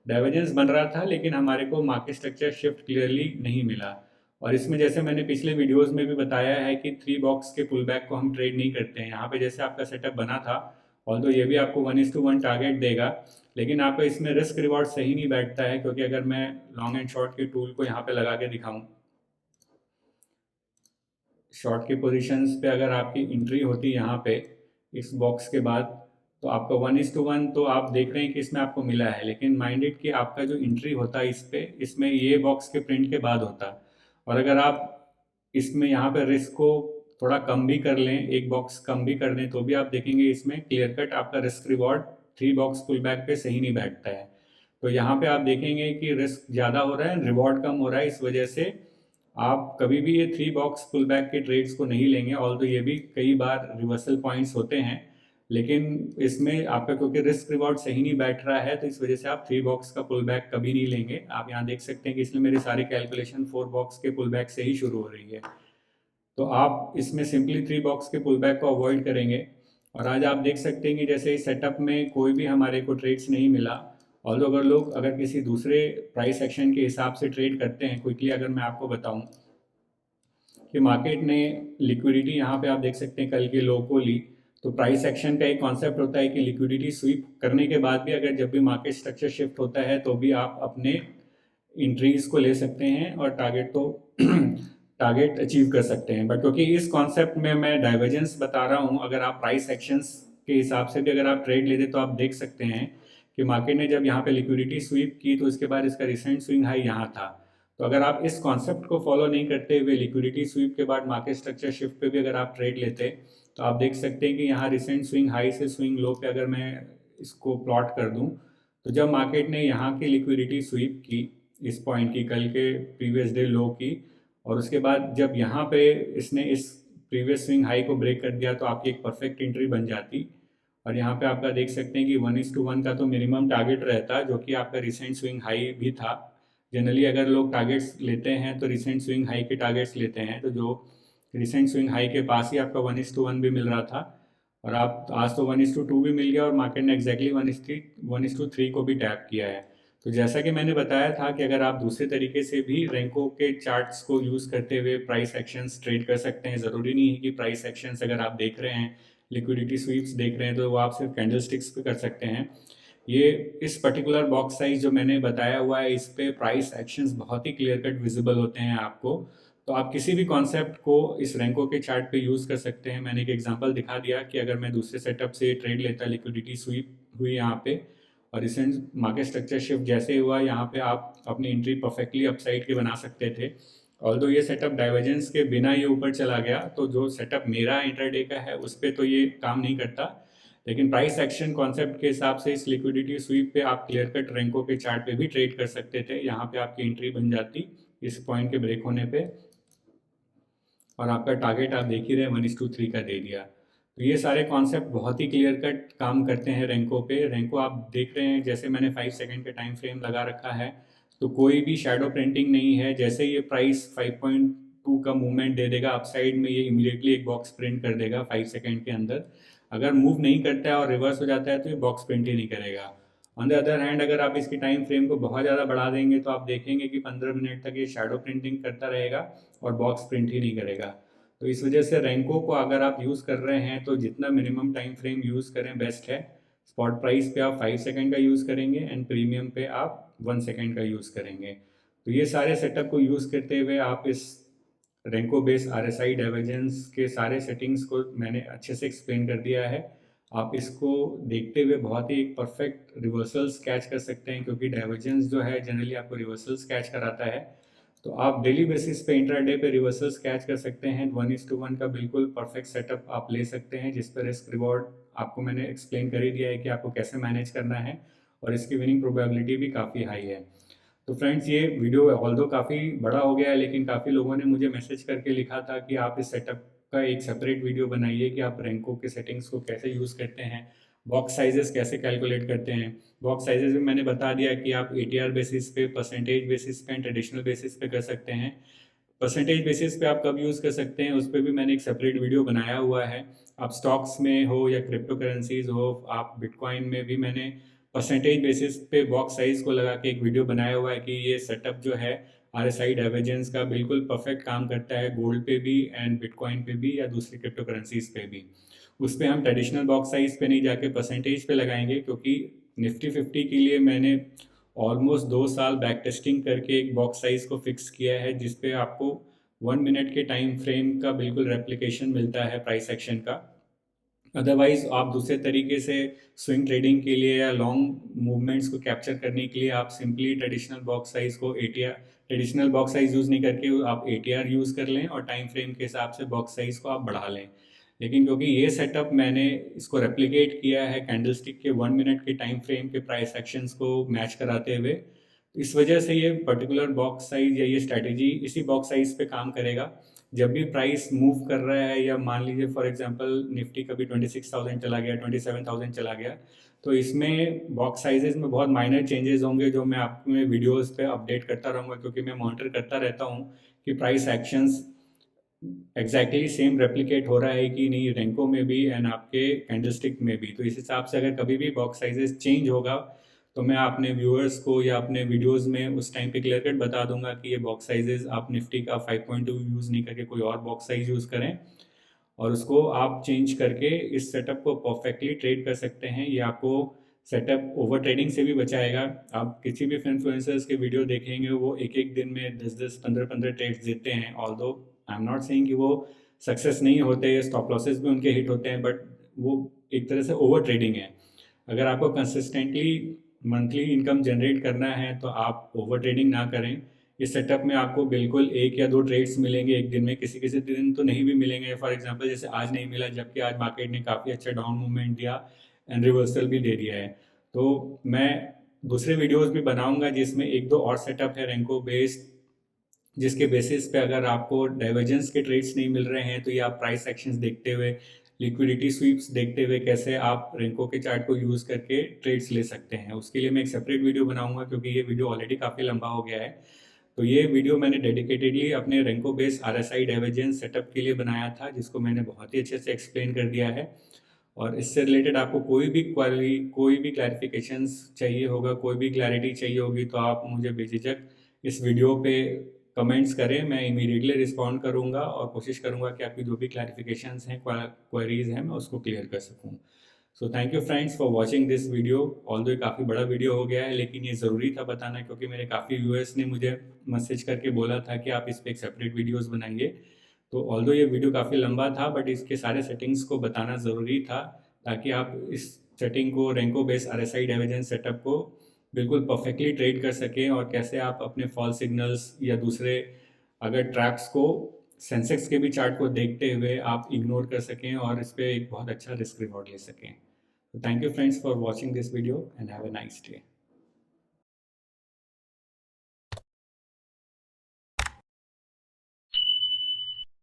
डाइवर्जेंस बन रहा था लेकिन हमारे को मार्केट स्ट्रक्चर शिफ्ट क्लियरली नहीं मिला। और इसमें जैसे मैंने पिछले वीडियोस में भी बताया है कि 3 बॉक्स के पुल बैक को हम ट्रेड नहीं करते हैं। यहाँ पे जैसे आपका सेटअप बना था, ऑल्दो ये भी आपको 1:1 टारगेट देगा, लेकिन आपका इसमें रिस्क रिवॉर्ड सही नहीं बैठता है। क्योंकि अगर मैं लॉन्ग एंड शॉर्ट के टूल को यहाँ पे लगा के दिखाऊं, शॉर्ट की पोजीशंस पे अगर आपकी एंट्री होती है यहाँ पे इस बॉक्स के बाद, तो आपका 1:1 तो आप देख रहे हैं कि इसमें आपको मिला है, लेकिन माइंडेड कि आपका जो एंट्री होता है इस पे, इसमें ये बॉक्स के प्रिंट के बाद होता। और अगर आप इसमें यहाँ पे रिस्क को थोड़ा कम भी कर लें, एक बॉक्स कम भी कर दें, तो भी आप देखेंगे इसमें क्लियर कट आपका risk reward 3 box pull back पे सही नहीं बैठता है। तो यहाँ पे आप देखेंगे कि रिस्क ज़्यादा हो रहा है, रिवॉर्ड कम हो रहा है। इस वजह से आप कभी भी ये 3 बॉक्स पुल बैक के ट्रेड्स को नहीं लेंगे। ऑल्दो ये भी कई बार रिवर्सल पॉइंट्स होते हैं, लेकिन इसमें आपका क्योंकि रिस्क रिवॉर्ड सही नहीं बैठ रहा है तो इस वजह से आप 3 बॉक्स का पुल बैक कभी नहीं लेंगे। आप यहाँ देख सकते हैं कि इसलिए मेरी सारी कैलकुलेशन 4 बॉक्स के पुल बैक से ही शुरू हो रही है। तो आप इसमें सिंपली 3 बॉक्स के पुल बैक को अवॉइड करेंगे। और आज आप देख सकते हैं कि जैसे इस सेटअप में कोई भी हमारे को ट्रेड्स नहीं मिला। ऑल्दो अगर लोग अगर किसी दूसरे प्राइस एक्शन के हिसाब से ट्रेड करते हैं, क्विकली अगर मैं आपको बताऊं कि मार्केट ने लिक्विडिटी यहाँ पे आप देख सकते हैं कल के लो को ली, तो प्राइस एक्शन का एक कॉन्सेप्ट होता है कि लिक्विडिटी स्वीप करने के बाद भी अगर जब भी मार्केट स्ट्रक्चर शिफ्ट होता है तो भी आप अपने इंट्रीज को ले सकते हैं और टारगेट अचीव कर सकते हैं। बट क्योंकि इस कॉन्सेप्ट में मैं डाइवर्जेंस बता रहा हूँ, अगर आप प्राइस एक्शंस के हिसाब से भी अगर आप ट्रेड लेते तो आप देख सकते हैं कि मार्केट ने जब यहाँ पे लिक्विडिटी स्वीप की तो इसके बाद इसका रिसेंट स्विंग हाई यहाँ था। तो अगर आप इस कॉन्सेप्ट को फॉलो नहीं करते हुए लिक्विडिटी स्वीप के बाद मार्केट स्ट्रक्चर शिफ्ट पे भी अगर आप ट्रेड लेते तो आप देख सकते हैं कि यहाँ रिसेंट स्विंग हाई से स्विंग लो पे अगर मैं इसको प्लॉट कर दूं, तो जब मार्केट ने यहाँ की लिक्विडिटी स्वीप की इस पॉइंट की, कल के प्रीवियस डे लो की, और उसके बाद जब यहाँ पे इसने इस प्रीवियस स्विंग हाई को ब्रेक कर दिया तो आपकी एक परफेक्ट एंट्री बन जाती। और यहाँ पे आपका देख सकते हैं कि 1:1 का तो मिनिमम टारगेट रहता जो कि आपका रिसेंट स्विंग हाई भी था। जनरली अगर लोग टारगेट्स लेते हैं तो रिसेंट स्विंग हाई के टारगेट्स लेते हैं, तो जो रिसेंट स्विंग हाई के पास ही आपका 1:1 भी मिल रहा था और आप आज तो 1:2 भी मिल गया और मार्केट ने एक्जैक्टली 1:3 को भी टैप किया है। तो जैसा कि मैंने बताया था कि अगर आप दूसरे तरीके से भी रेंको के चार्ट्स को यूज़ करते हुए प्राइस एक्शंस ट्रेड कर सकते हैं। ज़रूरी नहीं है कि प्राइस एक्शंस अगर आप देख रहे हैं, लिक्विडिटी स्वीप्स देख रहे हैं, तो वो आप सिर्फ कैंडल स्टिक्स पे कर सकते हैं। ये इस पर्टिकुलर बॉक्स साइज जो मैंने बताया हुआ है इस पे प्राइस एक्शंस बहुत ही क्लियर कट विजिबल होते हैं आपको। तो आप किसी भी कॉन्सेप्ट को इस रेंको के चार्ट पे यूज़ कर सकते हैं। मैंने एक एग्जांपल दिखा दिया कि अगर मैं दूसरे सेटअप से ट्रेड लेता, लिक्विडिटी स्वीप हुई यहाँ पे और रिसेंट मार्केट स्ट्रक्चर शिफ्ट जैसे हुआ, यहाँ पे आप अपनी एंट्री परफेक्टली अपसाइड के बना सकते थे। ऑल्दो ये सेटअप डाइवर्जेंस के बिना ये ऊपर चला गया, तो जो सेटअप मेरा इंटरडे का है उस पर तो ये काम नहीं करता, लेकिन प्राइस एक्शन कॉन्सेप्ट के हिसाब से इस लिक्विडिटी स्वीप पे आप क्लियर कट रेंको के चार्ट पे भी ट्रेड कर सकते थे। यहाँ पे आपकी एंट्री बन जाती इस पॉइंट के ब्रेक होने पे। और आपका टारगेट आप देख ही रहे 1:3 का दे दिया। तो ये सारे कॉन्सेप्ट बहुत ही क्लियर कट काम करते हैं रेंको पे। रेंको आप देख रहे हैं, जैसे मैंने 5 सेकंड का टाइम फ्रेम लगा रखा है, तो कोई भी शैडो प्रिंटिंग नहीं है। जैसे ये प्राइस 5.2 का मूवमेंट दे देगा अपसाइड में, ये इमीडिएटली एक बॉक्स प्रिंट कर देगा 5 सेकंड के अंदर। अगर मूव नहीं करता है और रिवर्स हो जाता है तो ये बॉक्स प्रिंट ही नहीं करेगा। ऑन द अदर हैंड, अगर आप इसकी टाइम फ्रेम को बहुत ज़्यादा बढ़ा देंगे तो आप देखेंगे कि 15 मिनट तक ये शैडो प्रिंटिंग करता रहेगा और बॉक्स प्रिंट ही नहीं करेगा। तो इस वजह से रेंको को अगर आप यूज़ कर रहे हैं तो जितना मिनिमम टाइम फ्रेम यूज़ करें बेस्ट है। स्पॉट प्राइस पे आप 5 सेकंड का यूज़ करेंगे एंड प्रीमियम पे आप 1 सेकंड का यूज़ करेंगे। तो ये सारे सेटअप को यूज़ करते हुए आप इस रेंको बेस RSI डाइवर्जेंस के सारे सेटिंग्स को मैंने अच्छे से एक्सप्लेन कर दिया है। आप इसको देखते हुए बहुत ही एक परफेक्ट रिवर्सल्स कैच कर सकते हैं, क्योंकि डाइवर्जेंस जो है जनरली आपको रिवर्सल्स कैच कराता है। तो आप डेली बेसिस पे इंट्राडे पे रिवर्सल्स कैच कर सकते हैं। 1:1 का बिल्कुल परफेक्ट सेटअप आप ले सकते हैं, जिस पर रिस्क रिवॉर्ड आपको मैंने एक्सप्लेन कर ही दिया है कि आपको कैसे मैनेज करना है, और इसकी विनिंग प्रोबेबिलिटी भी काफ़ी हाई है। तो फ्रेंड्स, ये वीडियो ऑल्दो काफ़ी बड़ा हो गया है, लेकिन काफ़ी लोगों ने मुझे मैसेज करके लिखा था कि आप इस सेटअप का एक सेपरेट वीडियो बनाइए कि आप रेंको के सेटिंग्स को कैसे यूज़ करते हैं, बॉक्स साइजेस कैसे कैलकुलेट करते हैं। बॉक्स साइजेस में मैंने बता दिया कि आप ATR बेसिस पे, परसेंटेज बेसिस पे, ट्रेडिशनल बेसिस पे कर सकते हैं। परसेंटेज बेसिस पे आप कब यूज़ कर सकते हैं उस पर भी मैंने एक सेपरेट वीडियो बनाया हुआ है। आप स्टॉक्स में हो या क्रिप्टो करेंसीज हो, आप बिटकॉइन में भी मैंने परसेंटेज बेसिस पे बॉक्स साइज को लगा के एक वीडियो बनाया हुआ है कि ये सेटअप जो है RSI डाइवर्जेंस का बिल्कुल परफेक्ट काम करता है गोल्ड पे भी एंड बिटकॉइन पे भी या दूसरी क्रिप्टो करेंसीज पे भी। उस पर हम ट्रेडिशनल बॉक्स साइज पे नहीं जाके परसेंटेज पे लगाएंगे, क्योंकि निफ्टी 50 के लिए मैंने ऑलमोस्ट 2 साल बैक टेस्टिंग करके एक बॉक्स साइज को फिक्स किया है, जिसपे आपको 1 मिनट के टाइम फ्रेम का बिल्कुल रेप्लिकेशन मिलता है प्राइस एक्शन का। अदरवाइज आप दूसरे तरीके से स्विंग ट्रेडिंग के लिए या लॉन्ग मूवमेंट्स को कैप्चर करने के लिए आप सिंपली ट्रेडिशनल बॉक्स साइज को ATR, traditional box size use नहीं करके आप ATR यूज़ कर लें और टाइम फ्रेम के हिसाब से बॉक्स साइज को आप बढ़ा लें। लेकिन क्योंकि ये सेटअप मैंने इसको रेप्लिकेट किया है कैंडलस्टिक के 1 मिनट के टाइम फ्रेम के प्राइस एक्शंस को मैच कराते हुए, तो इस वजह से ये पर्टिकुलर बॉक्स साइज या ये स्ट्रैटेजी इसी बॉक्स साइज पे काम करेगा। जब भी प्राइस मूव कर रहा है, या मान लीजिए फॉर एग्जांपल निफ्टी कभी 26,000 चला गया, 27,000 चला गया, तो इसमें बॉक्स साइजेस में बहुत माइनर चेंजेस होंगे जो मैं आपको वीडियोस पे अपडेट करता रहूँगा, क्योंकि मैं मॉनिटर करता रहता हूँ कि price actions exactly same replicate हो रहा है कि नहीं रेंको में भी एंड आपके कैंडलस्टिक में भी। तो इस हिसाब से अगर कभी भी बॉक्स साइजेस चेंज होगा तो मैं अपने व्यूअर्स को या अपने वीडियोस में उस टाइम पे क्लियर कट बता दूंगा कि ये बॉक्स साइजेस आप निफ्टी का 5.2 यूज़ नहीं करके कोई और बॉक्स साइज यूज़ करें, और उसको आप चेंज करके इस सेटअप को परफेक्टली ट्रेड कर सकते हैं। ये आपको सेटअप ओवर ट्रेडिंग से भी बचाएगा। आप किसी भी इन्फ्लुएंसर्स के वीडियो देखेंगे, वो एक एक दिन में 10-10, 15-15 ट्रेड्स देते हैं। Although I am not saying कि वो सक्सेस नहीं होते, स्टॉप लॉसेस भी उनके हिट होते हैं, बट वो एक तरह से ओवर ट्रेडिंग है। अगर आपको कंसिस्टेंटली मंथली इनकम जनरेट करना है तो आप ओवर ट्रेडिंग ना करें। इस सेटअप में आपको बिल्कुल 1 या 2 ट्रेड्स मिलेंगे एक दिन में, किसी किसी दिन तो नहीं भी मिलेंगे। फॉर एग्जांपल जैसे आज नहीं मिला, जबकि आज मार्केट ने काफ़ी अच्छा डाउन मूवमेंट दिया एंड रिवर्सल भी दे दिया है। तो मैं दूसरे वीडियोस भी बनाऊंगा जिसमें 1-2 और सेटअप है रेंको बेस्ड, जिसके बेसिस पे अगर आपको डाइवर्जेंस के ट्रेड्स नहीं मिल रहे हैं तो ये आप प्राइस एक्शंस देखते हुए, लिक्विडिटी स्वीप्स देखते हुए कैसे आप रेंको के चार्ट को यूज़ करके ट्रेड्स ले सकते हैं। उसके लिए मैं एक सेपरेट वीडियो बनाऊंगा, क्योंकि ये वीडियो ऑलरेडी काफ़ी लंबा हो गया है। तो ये वीडियो मैंने डेडिकेटेडली अपने Renko base RSI divergence setup के लिए बनाया था, जिसको मैंने बहुत ही अच्छे से एक्सप्लेन कर दिया है। और इससे रिलेटेड आपको कोई भी क्वारी, कोई भी क्लैरिफिकेशंस चाहिए होगा, कोई भी क्लैरिटी चाहिए होगी, तो आप मुझे बेझिझक इस वीडियो पे कमेंट्स करें। मैं इमीडिएटली रिस्पॉन्ड करूंगा और कोशिश करूंगा कि आपकी जो भी क्लैरिफिकेशंस हैं, क्वेरीज हैं, मैं उसको क्लियर कर सकूं। So thank you friends for watching this video. Although ये काफ़ी बड़ा वीडियो हो गया है, लेकिन ये ज़रूरी था बताना, क्योंकि मेरे काफ़ी व्यूअर्स ने मुझे मैसेज करके बोला था कि आप इस पर एक सेपरेट वीडियोज़ बनाइए। तो ऑल्दो ये वीडियो काफ़ी लंबा था, बट इसके सारे सेटिंग्स को बताना ज़रूरी था, ताकि आप इस सेटिंग को, Renko base RSI divergence setup को बिल्कुल परफेक्टली ट्रेड कर सकें, और कैसे आप अपने फॉल सिग्नल्स या दूसरे अगर ट्रैप्स को, सेंसेक्स के भी चार्ट को देखते हुए आप इग्नोर कर सकें और इस पर एक बहुत अच्छा रिस्क रिवॉर्ड ले सकें। So thank you friends for watching this video and have a nice day.